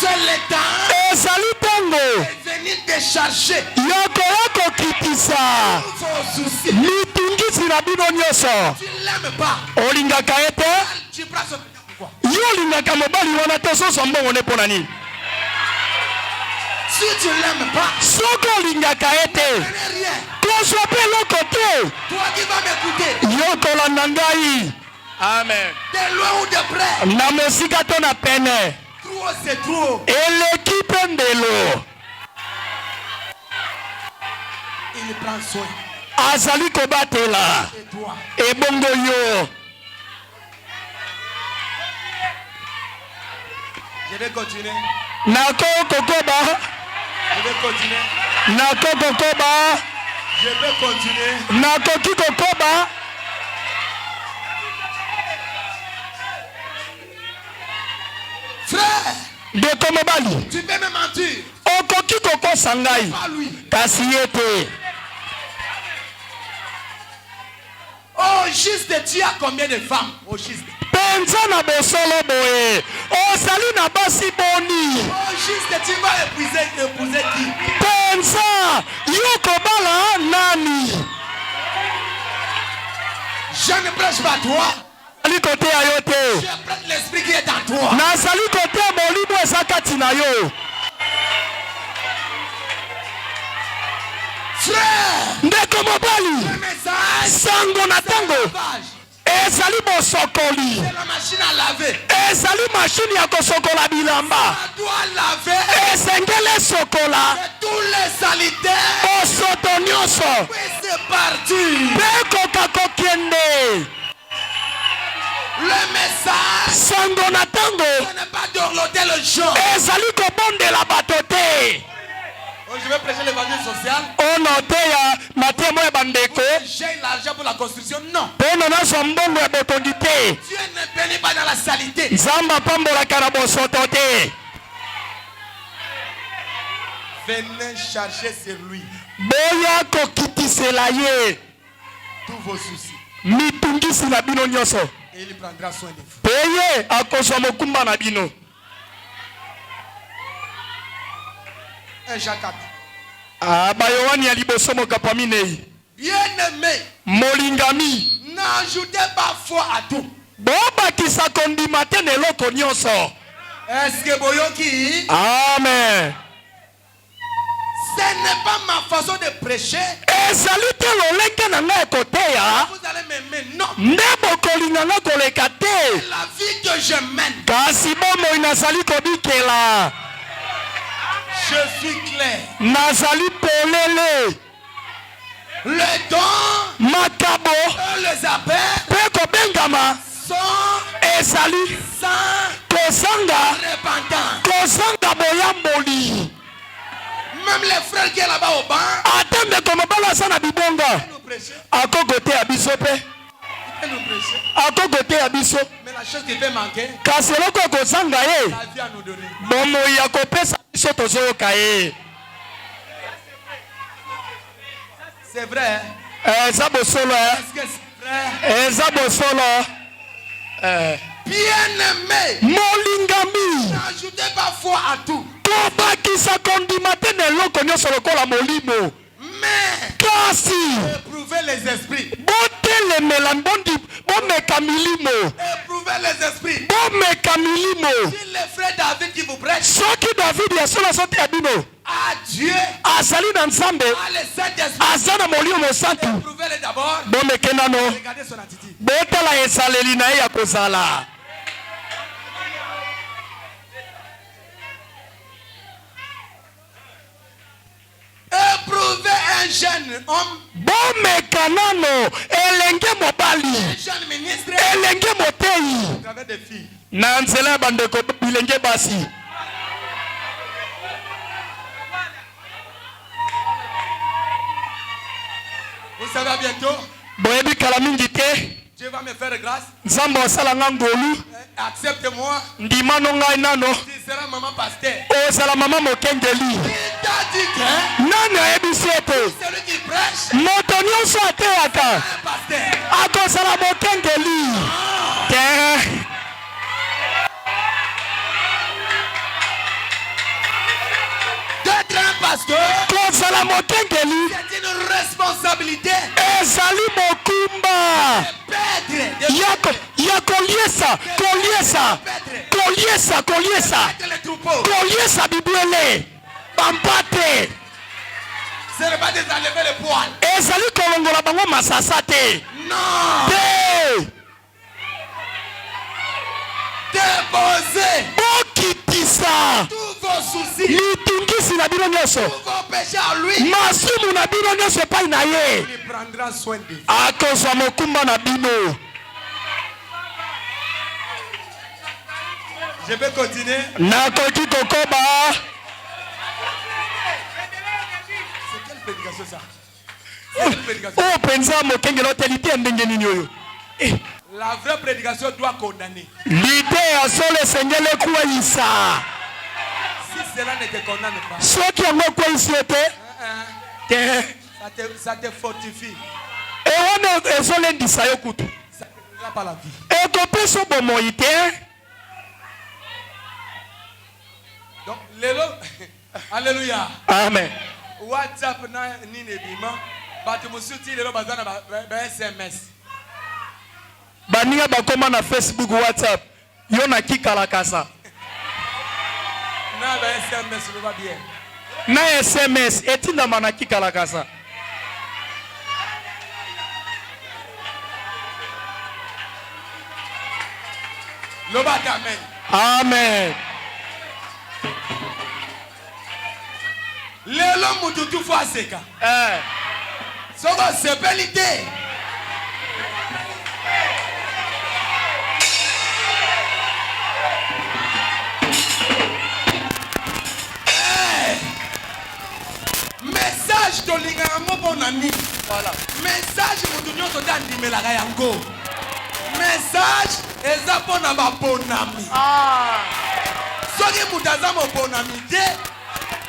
C'est le temps Ezali tango. de venir décharger Yakoya kokitisa. tous vos soucis. Mitungisi na bino nyonso. Tu ne l'aimes pas. Olingaka ete. Tu prends ce pourquoi? Yo olingaka mobali wana te soso mbongo ne pona nini. Si tu ne l'aimes pas, Soko olingaka ete. ce n'est rien. Kozwa pe loko te. Toi qui vas m'écouter, Yokolanda ngai. Amen. de loin ou de près, Na mosika to na pene. trop c'est trop. Eleki mpe ndelo. Il prend soin Azali kobatela. de toi. Ebongo yo. Je vais continuer. Nako kokoba. Je vais continuer. Nako kokoba. Je vais continuer. Nako kikokoba. Frère, Ndeko mobali. tu peux me mentir. Okoki kokosa ngai. Pas lui. Kasi ye te. Oh, juste, tu as combien de femmes? Oh, juste. Penza na bosolo boye. Ozali na basi boni. Oh, juste, tu vas épouser qui? Penza. Yo kobala nani. Je ne prêche pas toi. Ali kote ya yo te. Je prête l'esprit qui est en toi. Nazali kote ya molimo eza kati na yo. Frère, Ndeko mobali. le message, Sango na c'est tango. la lavage. Ezali bosokoli. C'est la machine à laver. Ezali mashini ya kosokola bilamba. Ça doit laver Esengele sokola. et tous les saletés. Bosoto nyonso. Oui, c'est parti. Pe koka kokende. Le message, Sango na tango. ce n'est pas d'orloter le jour. Ezali kobondela bato te. Oh, je vais prêcher l'évangile social. Ono te ya matemo ya bandeko. J'ai l'argent pour la construction. Non. Peno naso mbongo ya botongi te. Dieu ne bénit pas dans la saleté. Nzambe apambolaka na bosoto te. Venez chercher sur lui Boya kokitisela ye. tous vos soucis. Mitungisi na bino nyonso. Et il prendra soin de vous. Pe ye akozwa mokumba na bino. 1 Jean 4. Bayoani ya liboso mokapo minei. Bien-aimé, Molingami. n'ajoutez pas foi à tout. Bobakisa kondima te na eloko nyonso. Est-ce que Boyoki, Amen. ce n'est pas ma façon de prêcher. Ezali te lolenge na ngai koteya. Vous allez m'aimer. Non. Nde bokolinga nga koleka te. La vie que je mène, Kasi bomoi nazali kobikela. je suis clair. Nazali polele. Le don. Makabo. Les appels. Peko bengama. Sont. Ezali. Sans. Kozanga. Repentant. Kozanga boyamboli. Même les frères qui est là-bas au banc. Attends, comme bala sana bibonga. Ako gote abisope. Ako gote abiso. Mais la chose qui fait manquer. Kaseloko kozanga ye. La vie à nous donner. Bomo ya kopesa biso tozo kaye. C'est vrai. Zabo solo. Est-ce que c'est vrai? Zabo solo. Bien-aimé. Molingami. N'ajoutez pas foi à tout. Tobakisa kondimate neloko nyonso lokola molimo. Mais kasi éprouvez les esprits. Botelemela bondi bomeka milimo. Éprouvez les esprits. Bomeka milimo. Si les frères David qui vous prêchent. Soki David yasola sote abino. À Dieu. Azali na nzambe. À les Saint-Esprit. Azana molimo mosantu. Éprouvez-les d'abord. Bomeke nano. Regardez son attitude. Botala esaleli na ye ya kozala. Éprouvez un jeune homme. Bomeka nano elenge mobali. Un jeune ministre. Elenge motei. Vous avez des filles. Na nzela bandeko bilenge basi. Vous savez bientôt. Boyebi kala mingi te. Dieu va me faire grâce. Nzambe osala nga ngolu. Accepte-moi. Ndimano ngai nano. Tu seras maman pasteur. Ozala mama mokengeli. Il t'a dit que Nani ayebisi ete celui qui prêche moto nyonso ateyaka un pasteur. akozala mokengeli te. D'être un pasteur, Kozala mokengeli c'est une responsabilité. ezali mokumba Paître. ya koliesa Paître les troupeaux. koliesa bibwele bampate Ce n'est pas de t'enlever le poil. ezali kolongola bango masasa te Non. te Déposez bokitisa tous vos soucis, litungisi na bino nyonso tous vos péchés à lui. masumu na bino nyonso epai na ye Il prendra soin de vous. akozwa mokumba na bino. Je vais continuer. Nakoki kokoba. C'est quelle prédication ça? C'est quelle prédication? Oh penza mokengelo telite ndenge nini oyo. La vraie prédication doit condamner. Lite ya sole sengele kuwaisa. Si cela ne te condamne pas, Soki yango kuwaisi ete. Te. ça te fortifie. E wana ezole ndisa yo kutu. Ça te donnera pas la vie. E kopeso bomoi te. Donc, lelo, alléluia. Amen. WhatsApp na nini bima, batu musuti lelo bazana ba SMS. Baninga bakoma na Facebook, WhatsApp. Yo na kikala kasa. Na ba SMS le va bien. Na SMS etinda mana kikala kasa. Loba amen. Amen. Lelo mututu fo aseka. Soko sepelite. Message to linga mo bonani. Voilà. Message mutu nyoto dandimela ga yango. Message eza pona ba bonami. Soki mutu aza mo bonami te.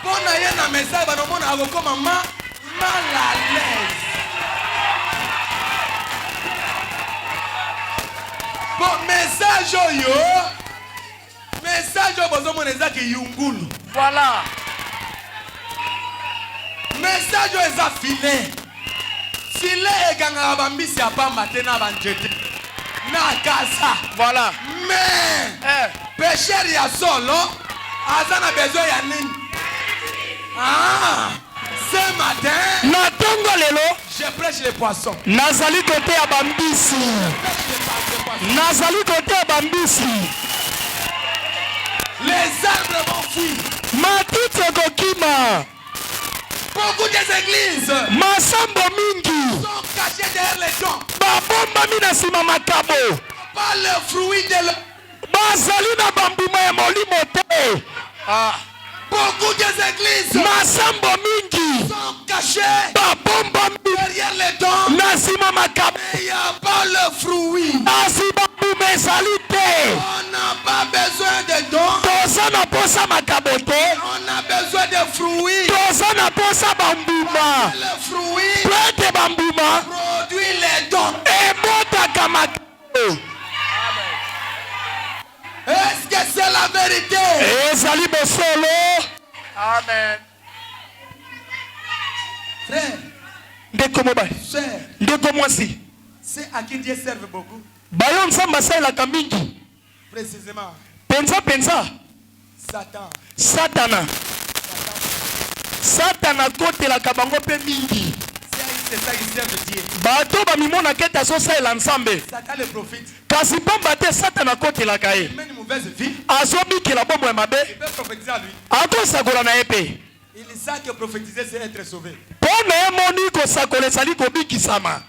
Pona ye na message bano mona akokoma mal à l'aise. Bon message oyo. Message oyo bozo mona eza ki yungulu. Voilà. Message oyo eza filet. Filet ekangaka bambisi ya pamba te na banjete. Na kasa. Voilà. Mais pécheur ya solo aza na besoin ya nini? Ah, ce matin, Natongo lelo. je prêche les poissons. Nazali kote ya bambisi. Nazali kote ya bambisi. Les arbres vont fuir. Matite kokima. Beaucoup des églises masambo mingi sont cachées derrière les dons. babomba mina sima makabo Pas le fruit de leur... bazali na bambuma ya molimo te. Beaucoup des églises masambo mingi sont cachées babomba derrière les dons. na sima makabo Il n'y a pas le fruit. asi bambuma ezali te. On n'a pas besoin de dons. toza na posa makabo te, On a besoin de fruits. toza na posa bambuma Le fruit po ete bambuma produit les dons. ebotaka makabo. Est-ce que c'est la vérité? ezali bosolo. Amen. Frère, ndeko mobali sœur, ndeko mwasi c'est à qui Dieu serve beaucoup. bayo nzambe asalelaka mingi Précisément, penza Satan. satana akotelaka bango mpe mingi. C'est ça, il sert de Dieu. bato bamimonaka ete azosalela nzambe Satan le profite. kasi pamba te satana akotelaka ye Il mène une mauvaise vie. azobikela bombo ya mabe Il peut prophétiser à lui. akosakola na ye mpe Il sait que prophétiser, c'est être sauvé. mpo na ye moni kosakola ezali kobikisama.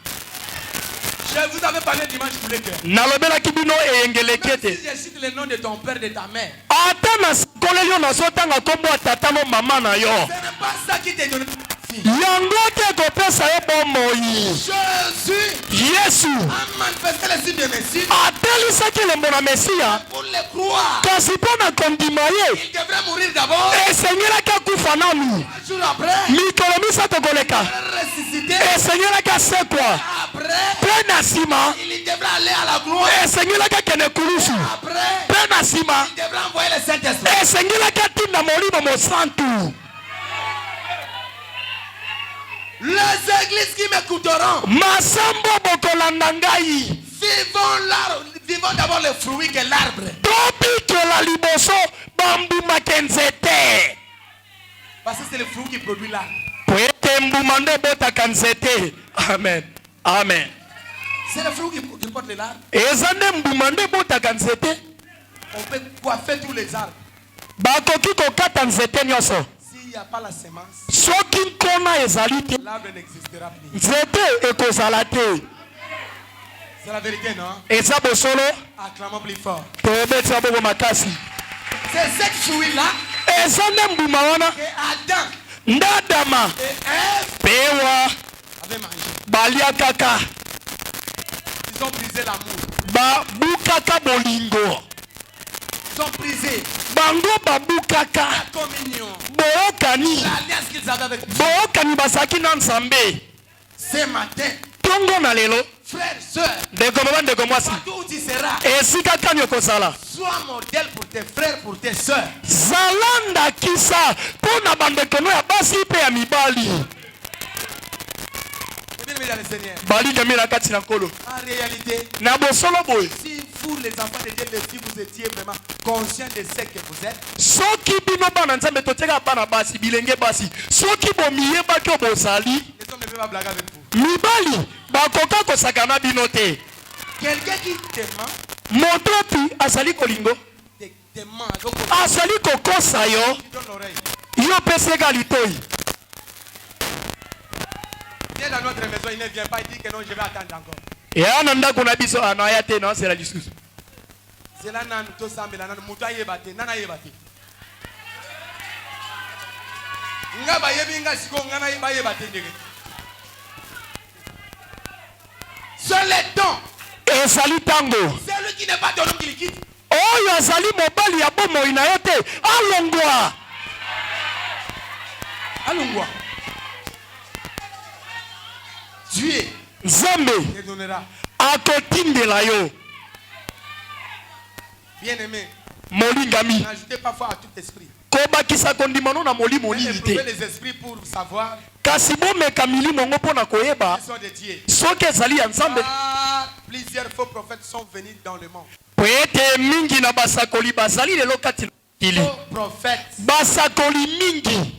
Je vous avais parlé dimanche pour les cœurs. nalobelaki bino eyengeleki Même ete si je cite le nom de ton père, de ta mère, ata nasakoleli yo nazotanga kombo ya tata no mama na yo, ce n'est pas ça qui te donne la vie. yango te kopesa yo bomoi. Jésus yesu a manifesté le signe de Messie atelisaki elembo na mesiya, pour le croire. kasi mpo na kondima ye Il devrait mourir d'abord. esengelaki akufa nanu 3 jours après, mikolo misato koleka, ressuscité. esengelaki asekwa Après, mpe na nsima il devrait aller à la gloire. esengelaki akende kulusu Après, mpe na nsima il devrait envoyer le Saint-Esprit. esengelaki atinda molimo mosantu. Les églises qui m'écouteront, masambo bokolanda ngai vivons d'abord le fruit que l'arbre. tobikela liboso bambumaka nzete Parce que c'est le fruit qui produit l'arbre. po ete mbuma nde ebotaka nzete. Amen, amen. C'est le fruit qui porte l'arbre. eza nde mbuma nde ebotaka nzete. On peut coiffer tous les arbres. bakoki kokata nzete nyonso S'il n'y a pas la semence, soki nkona ezali te l'arbre n'existera plus. nzete ekozala te. C'est la vérité, non? eza bosolo. Acclamons plus fort. toyebetisa bongo makasi. C'est cette fruit-là eza nde mbuma wana que Adam nde adama et Ève pewa avaient mangé. balia kaka Ils ont brisé l'amour. babukaka bolingo, Ils ont brisé bango babukaka la communion, boyokani, l'alliance qu'ils avaient avec Dieu. boyokani bazalaki na nzambe. Ce matin, tongo na lelo frères, sœurs, ndeko mobali ndeko mwasi partout où tu seras, esika kani okozala sois modèle pour tes frères, pour tes sœurs. zala ndakisa mpo na bandeko no ya basi mpe ya mibali Bien-aimés dans le Seigneur, balingami na kati na nkolo. en réalité, na bosolo boye si vous, les enfants de Dieu, si vous étiez vraiment conscients de ce que vous êtes, soki bino bana nzambe totiaka bana basi bilenge basi soki bomiyebaki o bozali les hommes ne peuvent pas blaguer avec vous. mibali bakoka kosakana bino te. Quelqu'un qui te ment, moto pi azali kolingo te ment, donc azali kokosa yo tu donnes l'oreille. yo peseka litoi. Viens dans notre maison, il ne vient pas, il dit que non, je vais attendre encore. eya na ndako na biso anaya te naosela lisusu. C'est là que nous sommes là, nous sommes là, c'est le temps. ezali tango C'est lui qui n'est pas ton homme qui le quitte. oyo azali mobali ya bomoi na yo te alongwa. Allons-moi. Dieu nzambe te donnera. akotindela yo. Bien-aimé, molingami n'ajoutez pas foi à tout esprit. kobakisa kondima no na molimo nini Éprouvez te les esprits pour savoir kasi bomeka milimo ngo mpo na koyeba qu'ils sont de Dieu. soki ezali ya nzambe. Ah, plusieurs faux prophètes sont venus dans le monde. po ete mingi na basakoli bazali lelo kati na mokili. Faux prophètes, basakoli mingi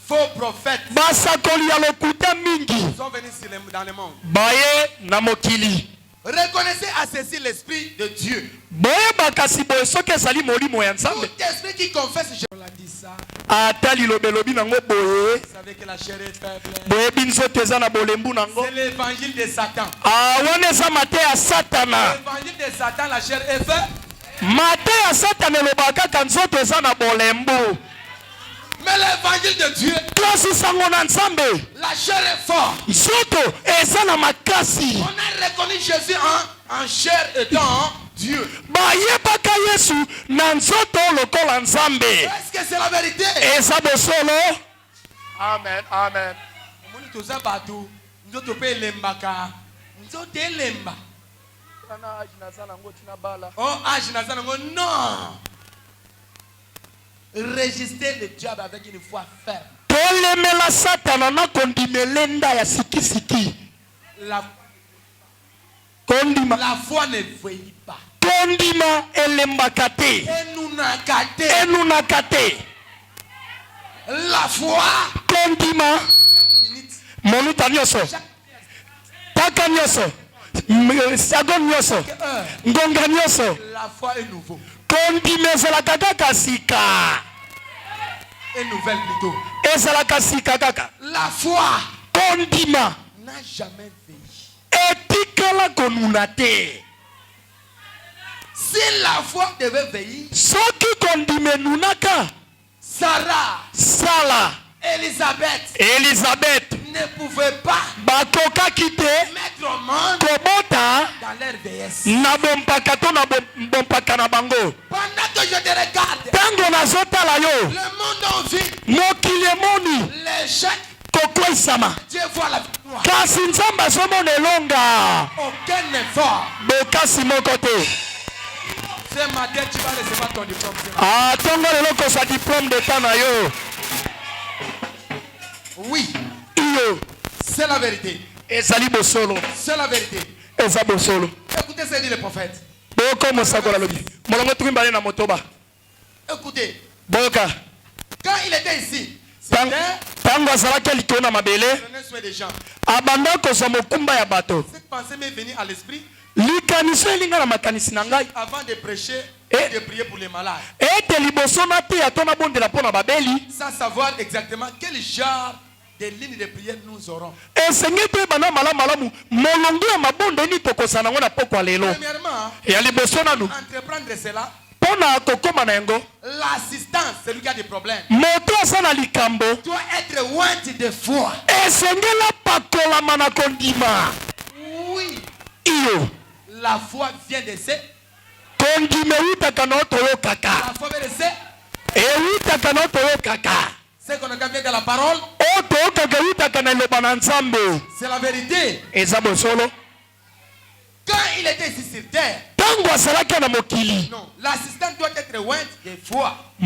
faux prophètes basakoli ya lokuta mingi sont venus dans le monde. baye na mokili. Reconnaissez à ceci l'esprit de Dieu. boyeba kasi boye soki ezali molimo ya nzambe. Tout esprit qui confesse, je l'ai dit ça. atali lobelobi nango boye. Vous savez que la chair est faible. Boye binso tezana bolembu nango. C'est l'évangile de Satan. Wana sa mate ya Satana. L'évangile de Satan, la chair est faible. Mate ya Satana lobaka kanzo tezana bolembu. Mais l'évangile de Dieu, la chair est forte. On a reconnu Jésus en chair étant Dieu. Est-ce que c'est la vérité? Amen, amen. Oh, non. Résister le diable avec une foi ferme. La foi ne vieillit pas. La foi la foi est nouveau. Une nouvelle plutôt. La foi n'a jamais veillé. Si la foi devait veiller, Sarah, Elisabeth ne pouvait pas mettre au monde dans leur vieillesse. Pendant que je te regarde, le monde en vit, l'échec, Dieu voit la victoire. Aucun effort. Ce matin, tu vas recevoir ton diplôme. Oui, c'est la vérité. C'est la vérité. Écoutez ce que dit le prophète. Écoutez, quand il était ici, c'était des gens. Cette pensée m'est venue à l'esprit avant de prêcher et de prier pour les malades, sans savoir exactement quel genre de lignes de prière nous aurons. Premièrement, entreprendre cela, l'assistance, celui qui a des problèmes, doit être oint de foi. Oui, la foi vient de ce. La foi vient de ce. C'est qu'on a vient de la parole. C'est la vérité. Quand il était ici sur terre, non, l'assistant doit être oint de foi. Si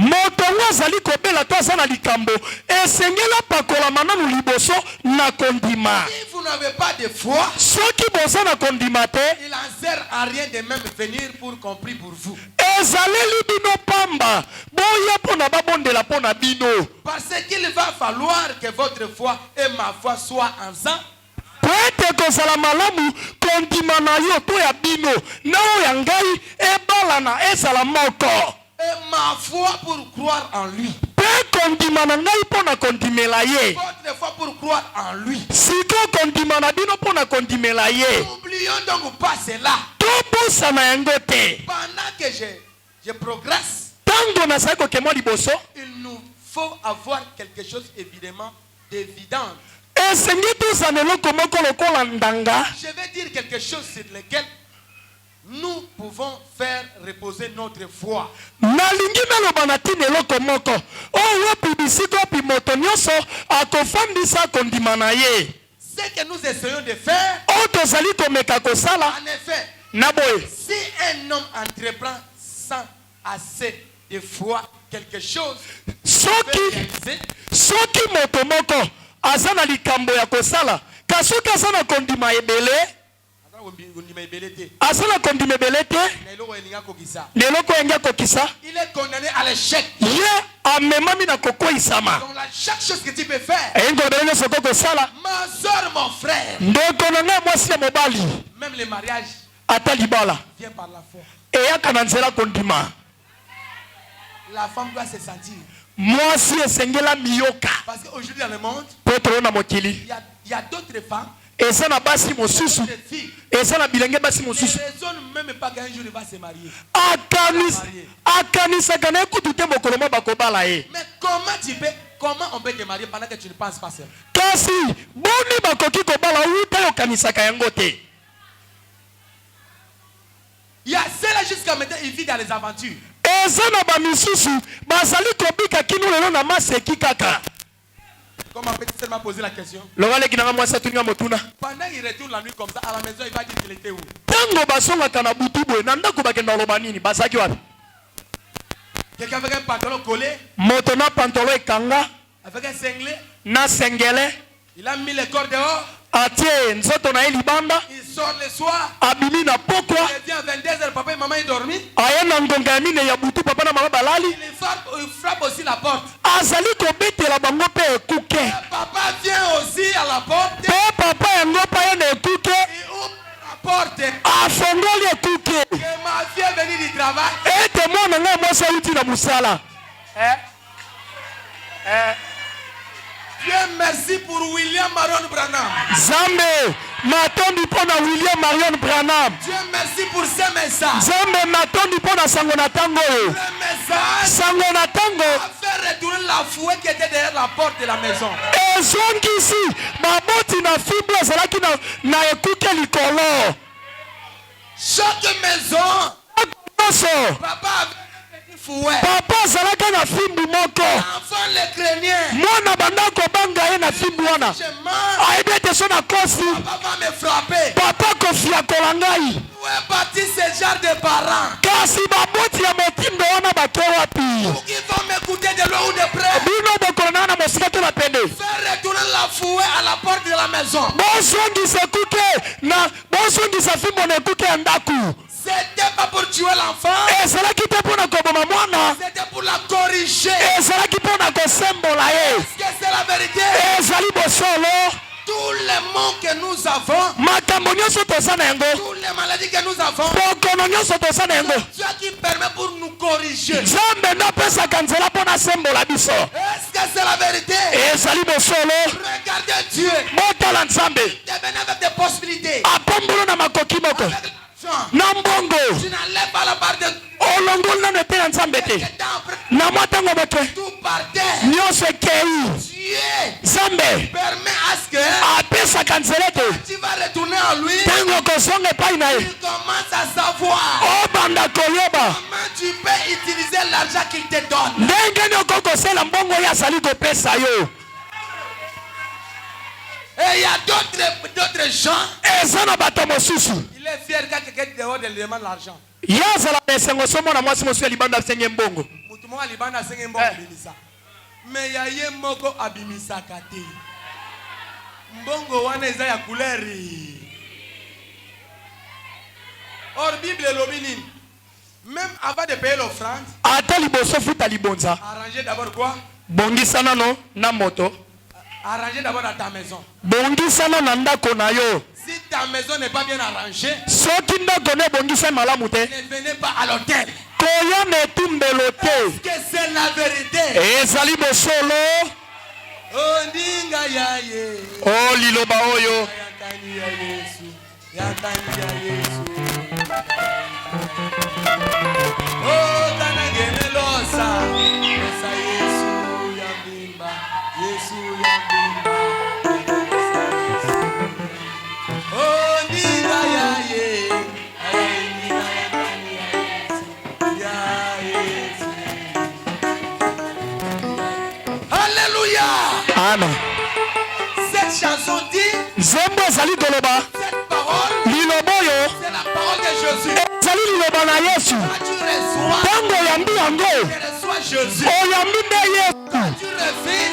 vous n'avez pas de foi, il n'en sert à rien de même venir pour compris pour vous. Parce qu'il va falloir que votre foi et ma foi soient ensemble. Et ma foi pour croire en lui. Votre foi pour croire en lui. N'oublions donc pas cela. Pendant que je progresse, il nous faut avoir quelque chose évidemment d'évident. Je vais dire quelque chose sur lequel nous pouvons faire reposer notre foi. Ce que nous essayons de faire, en effet, si un homme entreprend sans assez de foi quelque chose, il est condamné à l'échec. Donc chaque chose que tu peux faire, ma soeur, mon frère, même le mariage vient par la foi. La femme doit se sentir. Mwasi esengela miyoka. Parce qu'aujourd'hui dans le monde, Il y a d'autres femmes. Et ça n'a pas si mon sous. Et ça n'a bilingue pas si mon sous. Ne raisonne même pas qu'un jour il va se marier. Mais comment on peut te marier pendant que tu ne penses pas ça? Il y a ceux-là jusqu'à maintenant, ils vivent dans les aventures. Comment peut-il seulement poser la question? Pendant qu'il retourne la nuit comme ça, à la maison, il va dire qu'il était où? Quelqu'un avec un pantalon collé? Avec un singlet? Il a mis le corps dehors? Il sort le soir. Il vient à 22h, papa et maman ils dorment. Il frappe aussi la porte. Papa vient aussi à la porte. Il ouvre la porte. Que ma fille est venue du travail. Dieu merci pour William Marion Branham. Zambe, matondi pona William Marion Branham. Dieu merci pour ce message. Zambe matondi pona Sangonatango. Le message Sangonatango a fait retourner la fouet qui était derrière la porte de la maison. Et zongisi, maboti na fibre zalaki na ekuke likolo. Chaque maison, papa avait Papa zalaka na fimbu moko. Enfant le craignait. Mwana bandako banga ye na fimbu wana. Aidete so na kosi. Papa va me frapper. Papa kofia kolangai. Où est parti ce genre de parents? Kasi baboti ya motindo wana bake wapi? Pour qu'ils vont m'écouter de loin ou de près. Bino bokolona na mosika to la pende. Faire retourner la fouet à la porte de la maison. Bozongi se kuke na bozongi sa fimbu na kuke andaku. C'était pas pour tuer l'enfant. C'était pour la corriger. Est-ce que c'est la vérité? Tous les mots que nous avons, tous les maladies que nous avons, Dieu qui permet pour nous corriger. Est-ce que c'est la vérité? Regardez Dieu. Il te venait avec des possibilités. Nambongo tu n'enlèves pas la barre de olongol na nete na nzambete na matango beke tout par terre. Nyose kei Dieu Zambe permet à ce que apesa kanzelete tu vas retourner à lui. Tango kosonge pai na ye. Il commence à savoir obanda koyoba comment tu peux utiliser l'argent qu'il te donne. Ndenge nyoko kosela mbongo ya sali ko pesa yo. Et il y a d'autres gens. Il est fier quand quelqu'un dehors lui demande l'argent. Mais il y a un moko abimisa kate. Mbongo wana eza ya couleur. Or Bible l'ominin. Même avant de payer l'offrande. Arrangez d'abord quoi? Bongisana no na moto. Arrangez d'abord dans ta maison. Si ta maison n'est pas bien arrangée, ne venez pas à l'hôtel. Est-ce que c'est la vérité? Oh ndinga ya ye. Oh liloba oyo. Oh kanagemelosa. Losa Yesu ya bimba. Yesu ya bimba. Oh ndinga ya ye. Alléluia. Amen. Cette chanson dit, cette parole, c'est la parole de Jésus. Quand tu reçois, tu reçois Jésus. Quand tu refuses,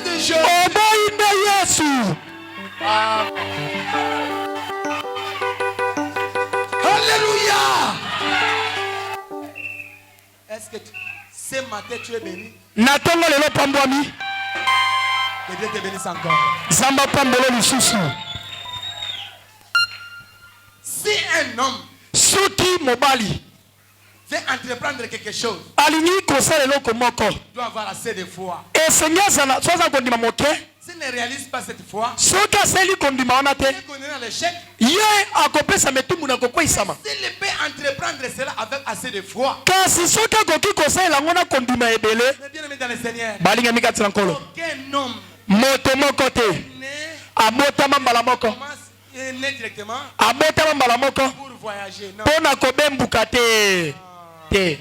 de Jésus. Alléluia. Est-ce que ce matin tu es béni? Que Dieu te bénisse encore. Si un homme veut entreprendre quelque chose, alingi kosala eloko moko doit avoir assez de foi. esengi azala so aza kondima moke S'il ne réalise pas cette foi, soki asali kondima wana te il est condamné à l'échec. ye akopesa metumbu na kokweisama S'il peut entreprendre cela avec assez de foi, kasi soki akoki kosalela yango na kondima ebele mais bien aimé dans le Seigneur, balingami kati na nkolo aucun homme moto moko te né abotama mbala moko né directement abotama mbala moko pour voyager. Non. mpo na kobembuka te te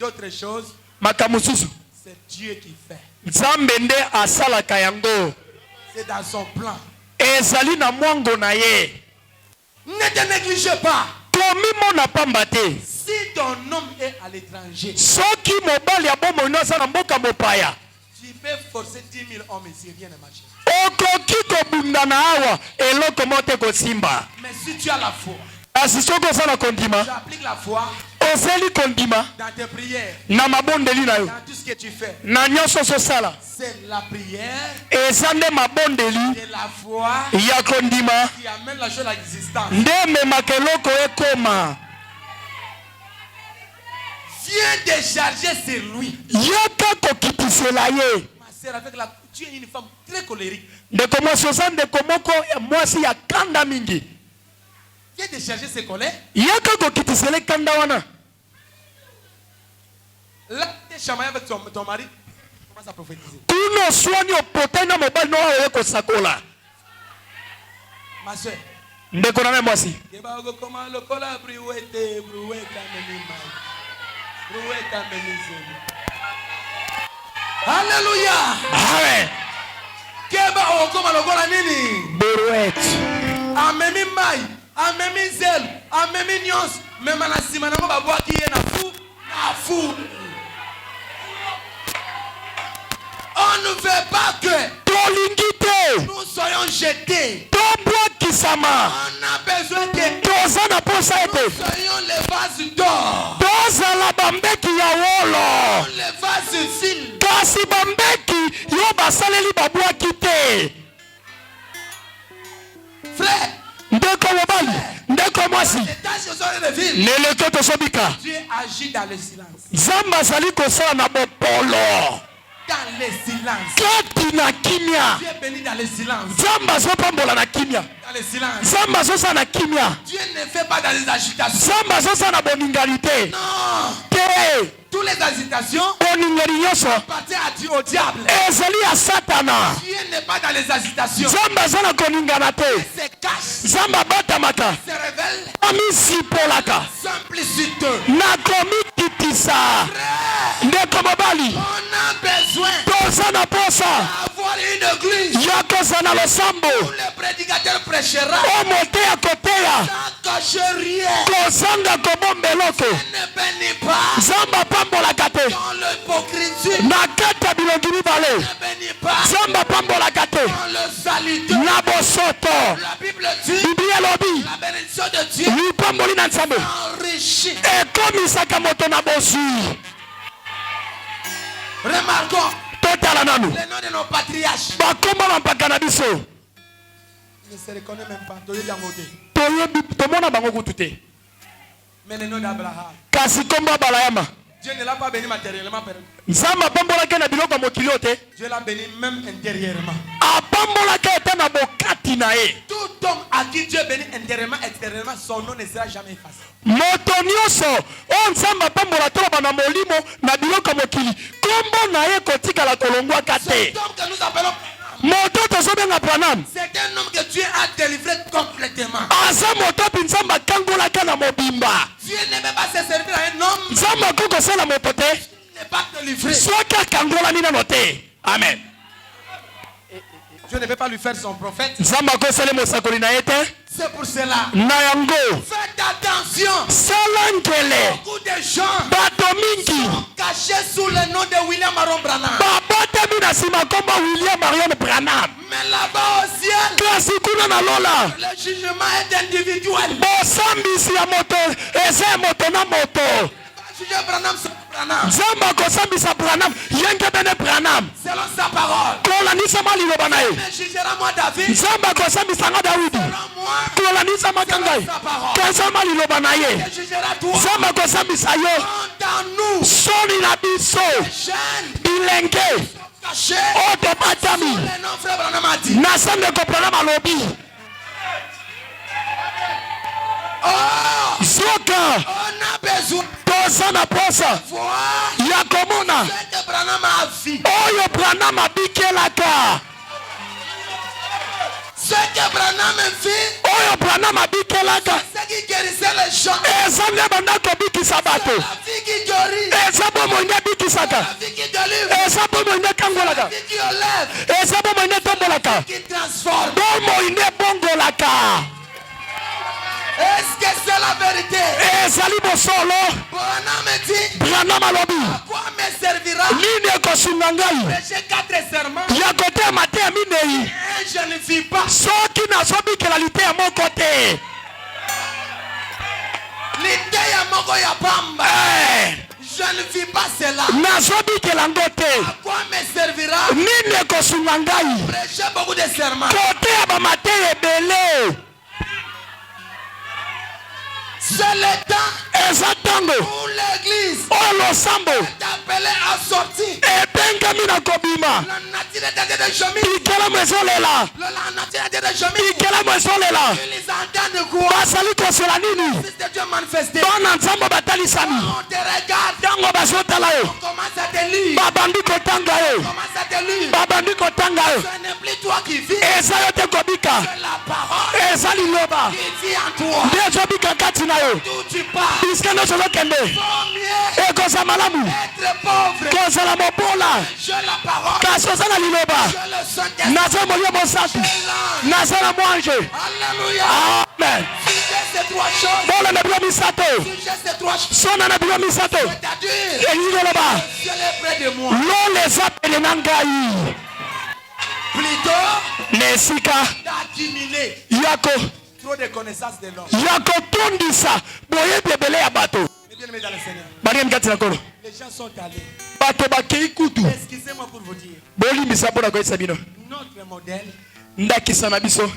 D'autres choses, makambo mosusu c'est Dieu qui fait. nzambe nde asalaka yango C'est dans son plan. ezali na mwango na ye Ne te négligez pas. komimona pamba te Si ton homme est à l'étranger, soki mobali ya bomoi no aza na mboka mopaya tu peux forcer 10 000 hommes ici, rien ne marche. okoki kobundana awa eloko mo te kosimba Mais si tu as la foi, kasi soki oza na kondima tu appliques la foi osali kondima dans tes prières, na mabondeli na yo dans tout ce que tu fais. na nyonso ososala C'est la prière eza nde mabondeli et la foi ya kondima qui amène la chose à l'existence. nde ememaka eloko ekoma Viens décharger sur lui. yoka kokitisela ye Ma sœur, avec la... tu es une femme très colérique. ndeko mwasi oza ndeko moko ya mwasi ya kanda mingi Viens décharger ses colères. yoka kokitisela kanda wana Là, tu es chamaillé avec ton mari. Commence à prophétiser. kuno oswani opotani na mobali no oyo kosakola Ma soeur. ndeko na me mwasi Alléluia. amen Keba okoma lokola nini? borouette Amemi mai, amemi zel, amemi nyos. Même na sima na ba bwa ki ye na fou. On ne veut pas que tolingi te nous soyons jetés. tobwakisama On a besoin que toza na posa nous ete soyons les vases d'or. tozala bambeki ya wolo Les vases fils. kasi bambeki yo basaleli babwaki te Frère, ndeko mobali ndeko mwasi les tâches sont les villes. neleke tosobika Dieu agit dans le silence. nzambe azali kosala na bopolo Dans le silence. kati na kimia Dieu est béni dans le silence. nzambe azopambola na kimia Dans le silence. nzambe azosala na kimia Dieu ne fait pas dans les agitations. nzambe azosala na boningani te Non. te Toutes les agitations boningani nyonso appartiennent au diable. ezali ya satana Dieu n'est pas dans les agitations. nzambe aza na koningana te Il se cache, nzambe abatamaka se révèle, amisipolaka simpliciteux. na komikitisa Frère, ndeko mobali on a besoin toza na posa d'avoir une église ya kozala na losambo où le prédicateur prêchera o moteya koteya sans cacher rien. kozanga kobomba eloko Ne bénit pas nzambe apambolaka te dans l'hypocrisie. na kati ya bilongi mibale Ne bénit pas nzambe apambolaka te dans le salitude. na bosoto La Bible dit biblia elobi la bénédiction de Dieu lipamboli na nzambe enrichit. ekomisaka moto na bozwi Remarquons totala nanu les noms de nos patriarches. bakomba bampaka na biso Ne se reconnaît même pas. Toyebi yango te. toyebi tomona bango kutu te Mais le nom d'Abraham. kasi kombo balayama Dieu ne l'a pas béni matériellement. nzambe apambolaki na biloko ya mokili oyo te Dieu l'a béni même intérieurement. apambolaki ete na bokati na ye Tout homme à qui Dieu bénit intérieurement, extérieurement, son nom ne sera jamais effacé. moto nyonso oyo nzambe apambola toloba na molimo na biloko ya mokili kombo na ye kotikala kolongwaka te Cet homme que nous appelons, moto tozobenga branam c'est un homme que Dieu a délivré complètement. aza moto mpe nzambe akangolaka na mobimba Dieu ne peut pas se servir à un homme nzambe akoki kosala moto te qui n'est pas délivré. soki akangolami nano te amen Dieu ne peut pas lui faire son prophète. nzambe akosala mosakoli na ye te C'est pour cela. na yango Faites attention. sala nkele Beaucoup de gens bato mingi sont cachés sous le nom de William Aaron Branham. babatami na nsima kombo william marion branham Mais là-bas au ciel, kasi kuna na lola le jugement est individuel. bosambisi ya moto eza ya moto na moto Juger Branham sur Branham. nzambe akosambisa branham yenge bene branham Selon sa parole. kolanisama liloba na ye Mais jugera moi David. nzambe akosambisanga dawidi Selon moi. kolanisama ngai kosama liloba na ye Et jugera toi. nzambe akosambisa yo Quand nous. Soli na biso. Bilenge. Otobatami. Nasande kopana malobi. Zoka. On a besoin. Tosana posa. Yakomona. Oyo Branham abikelaka. Ce que Branham fait, Oyo Branham abikelaka. c'est qui guérissait les gens. Ezande bandako bikisa bato. La vie qui guérit. Ezabo monya bikisaka. La vie qui délivre. Ezabo monya kangolaka. La vie qui enlève. Ezabo monya tombolaka. Qui transforme. Bomo ine bongolaka. Est-ce que c'est la vérité? Ezali bosolo. Branham dit. Branham alobi. À quoi me servira? Nini ekosunga ngai? Prêcher 4 serments. Ya kote mate ya minei. Et je ne vis pas. Soki nazobikela lite ya moko te. L'idée ya moko ya pamba. Je ne vis pas cela. Nazobikela ngo te. À quoi me servira? Nini ekosunga ngai? Prêcher beaucoup de serments. Kote ya bamate ebele. C'est le temps Eza tango. où l'église Oyo losambo. est appelée à sortir. Ebengami na kobima. La nature de chemin. Ikelamu ezolela. La nature de chemin. Ikelamu ezolela. Ils les entendent quoi? Bazali kosela nini? Fils de Dieu manifesté. Bana nzambe batalisami. On te regarde. Ntango bazotala yo. On commence à te lire. Babandi kotanga yo. On commence à te lire. Babandi kotanga yo. Ce n'est plus toi qui vis. Eza yo te kobika. C'est la parole Eza liloba. qui vit en toi. Nde ezobika kati na yo. D'où tu pars. Biske nyonso ozokende. Vaut mieux Ekoza malamu. être pauvre. Kozala mobola. Je la parole. Kasi oza na liloba. Je le Saint-Esprit. Naza moyo mosantu. Naza na mwange. Alléluia. Amen. Si j'ai ces 3 choses. Bola na bilo misato. Si j'ai ces 3 choses. Sona na bilo misato. C'est-à-dire. Elingi koloba. Dieu est près de moi. Lolo eza pene na ngai. Plutôt Na esika d'accumuler yako trop de connaissances de l'homme. ya kotondisa boyebi ebele ya bato. Mais bien aimé dans le Seigneur. Bariemi kati na kolo. Les gens sont allés. Bato bakei kutu. Excusez-moi pour vous dire. Bolimbisa mpo na koyebisa bino. Notre modèle, Ndakisa na biso.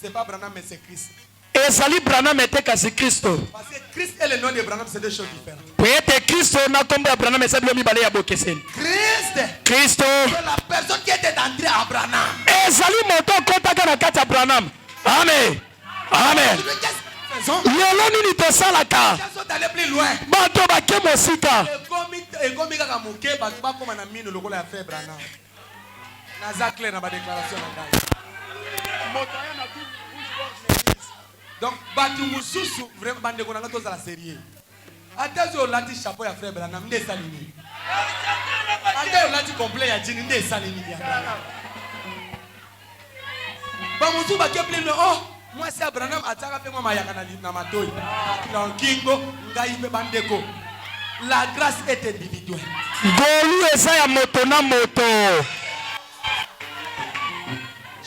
c'est pas Branham, mais c'est Christ. Ezali Branham ete kasi Kristo. Parce que Christ et le nom de Branham, c'est 2 choses différentes. Po ete Kristo na kombo ya Branham eza bilo mibale ya bokeseni. Christ, Kristo c'est la personne qui était entrée à Branham. ezali moto okotaka na kati ya Branham. Amen. Amen. Qu'est-ce Lelo nini tosalaka? qu'ils sont allés plus loin. Bato bake mosika. ekomi kaka moke bato bakoma na mino lokola ya frère Branham. Naza clair na badéclaration na ngai. Donc bato mosusu vraiment bandeko na nga tozala sérieux. Ata oyo olati chapeau ya frère Branham nde esali nini? Ata oyo olati complet ya jini nde esali nini ya Branham? Bamosusu bake plus loin. Oh, mwasi ya Branham atiaka mpe mwa mayaka na matoi na nkingo ngai mpe bandeko. La grâce est individuelle. Golu eza ya moto na moto.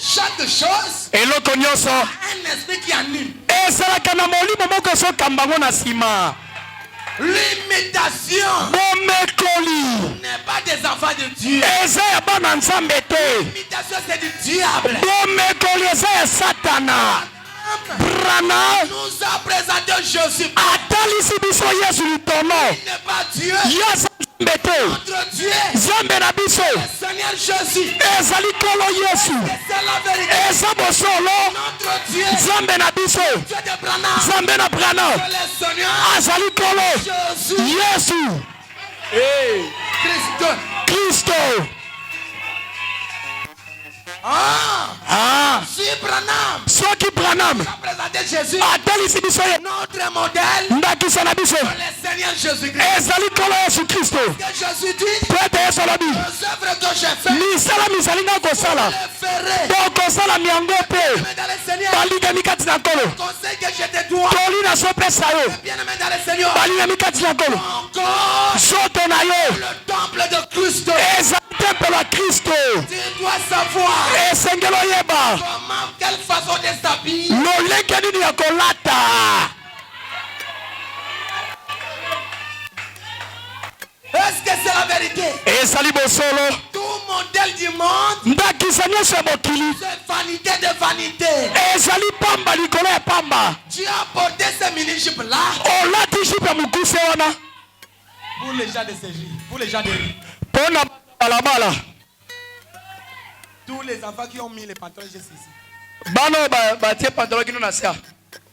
Chaque chose Eloko nyonso a un esprit qui anime. ezalaka na molimo moko ezokamba ngo na nsima. L'imitation Bomekoli n'est pas des enfants de Dieu. eza ya bana nzambe te. L'imitation c'est du diable. Bomekoli eza ya Satana. Brana Nous a présenté Jésus. atalisi biso Yesu litono. Il n'est pas Dieu. Yesu nzambe te. Notre Dieu, Nzambe na biso le Seigneur Jésus. ezali kolo Yesu. C'est la vérité. Eza bosolo Notre Dieu, nzambe na biso. Dieu de Branham. Nzambe na Brana C'est le Seigneur azali kolo Jésus. Yesu Christ. Kristo. Si Branham Soki Branham a présenté Jésus, atalisi biso ye notre modèle, ndakisa na biso le Seigneur Jésus-Christ. ezali kolo Yesu Kristo. Que Jésus dit, Po ete Yesu alobi les œuvres que j'ai faites, misala mizali nga kosala les ferai. tokosala yango te. Bien-aimé dans le Seigneur, Balingami kati na kolo conseil que je te dois. toli nazopesa yo. Bien-aimé dans le Seigneur, Balingami kati na kolo encore zoto na yo le temple de Christ. ezali tempelo ya Kristo. Tu dois savoir Esengeli oyeba comment, quelle façon de s'habiller. lolenge nini ya kolata. Est-ce que c'est la vérité? ezali bosolo Tout modèle du monde, ndakisa nyonso ya mokili c'est vanité de vanité. ezali pamba likolo ya pamba. Tu as porté ce mini-jupe là. Olati jipe ya mokuse wana Pour les gens de Cégir, pour les gens de rue. Pona balabala. Tous les enfants qui ont mis les pantalons juste ici. Bano batie pantalon qui nous nasia.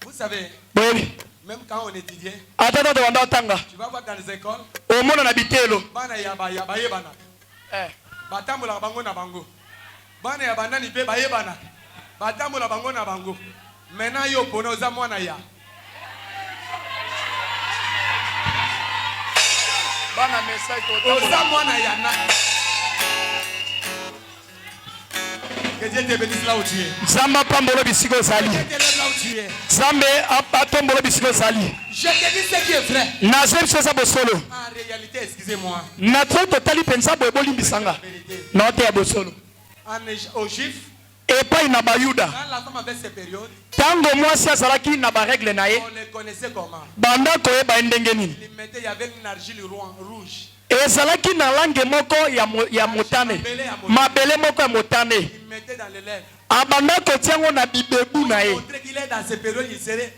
Vous savez, Oui. même quand on étudiait, Attends, tanga. tu vas voir dans les écoles, Au monde na bitelo. bana yaba yebana. Batambola bango na bango. Bana yabana ni pe bayebana. Batambola bango na bango. Maintenant yo pona oza mwana ya. Bana message Oza mwana ya na. Que Dieu te bénisse là où tu es. Zamba pambolo bisiko zali. Que Dieu te lève là où tu es. Zambe apatombolo bisiko zali. Je te dis ce qui est vrai. Nazem soza bosolo. En réalité, excusez-moi. Na tro totali pensa boeboli bisanga. Na te ya bosolo. Aux Juifs, Et pas na bayuda. quand la femme avait ces périodes, Tango mwasi azalaki na ba règle na ye. on les connaissait comment? Banda koyeba ndenge nini. Il y avait une argile rouge. Ezalaki na langue moko ya motane. Mabele moko ya motane. Il mettait dans les lèvres. Abanda kotiango na bibebu na ye. Pour montrer qu'il est dans ces périodes,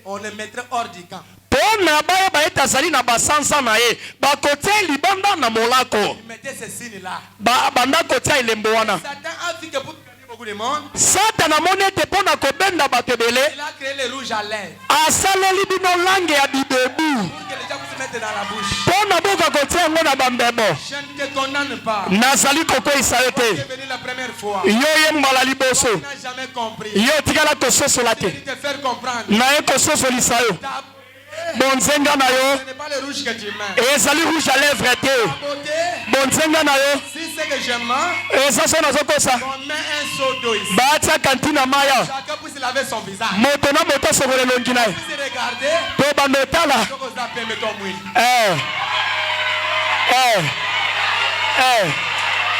on le mettrait hors du camp. Pona baya baeta zali na basansa na ye. Bakotia libanda na molako. Il mettait ces signes-là. Banda kotia elembo wana. Satan a vu que pour gagner beaucoup de monde, Satan amoni ete pona kobenda bato ebele. il a créé le rouge à lèvres. Asaleli bino langue ya bibebu. Pour que les gens puissent mettre dans la bouche. Pona boka kotia yango na bambebo. Je ne te condamne pas. Nazali kokweyisa yo Tu es te. venu la première fois. Yo ye mbala liboso. Tu n'as jamais compris. Yo tikala kososola Je te. vais te faire comprendre. Na ye kososolisa yo. Ta Bonzenga na yo. Ce n'est pas le rouge que tu mets. Ezali rouge à lèvres te. Ta beauté, Bonzenga na yo. si c'est que j'aime, Eza so nazokosa. on met un seau d'eau ici. Batia kantina maya. Chacun puisse laver son visage. Moto na moto sokole longi na ye. Puisse regarder. Po bando tala. Donc on s'appelle mettons mouille.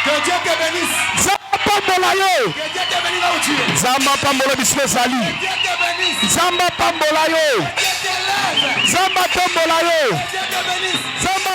Que Dieu te bénisse. Zamba pambola yo. Que Dieu te bénisse là où tu es. Zamba pambola bisiko zali. Que Dieu te bénisse. Zamba pambola yo. Que Dieu te lève. Zamba tombola yo. Que Dieu te bénisse. Zamba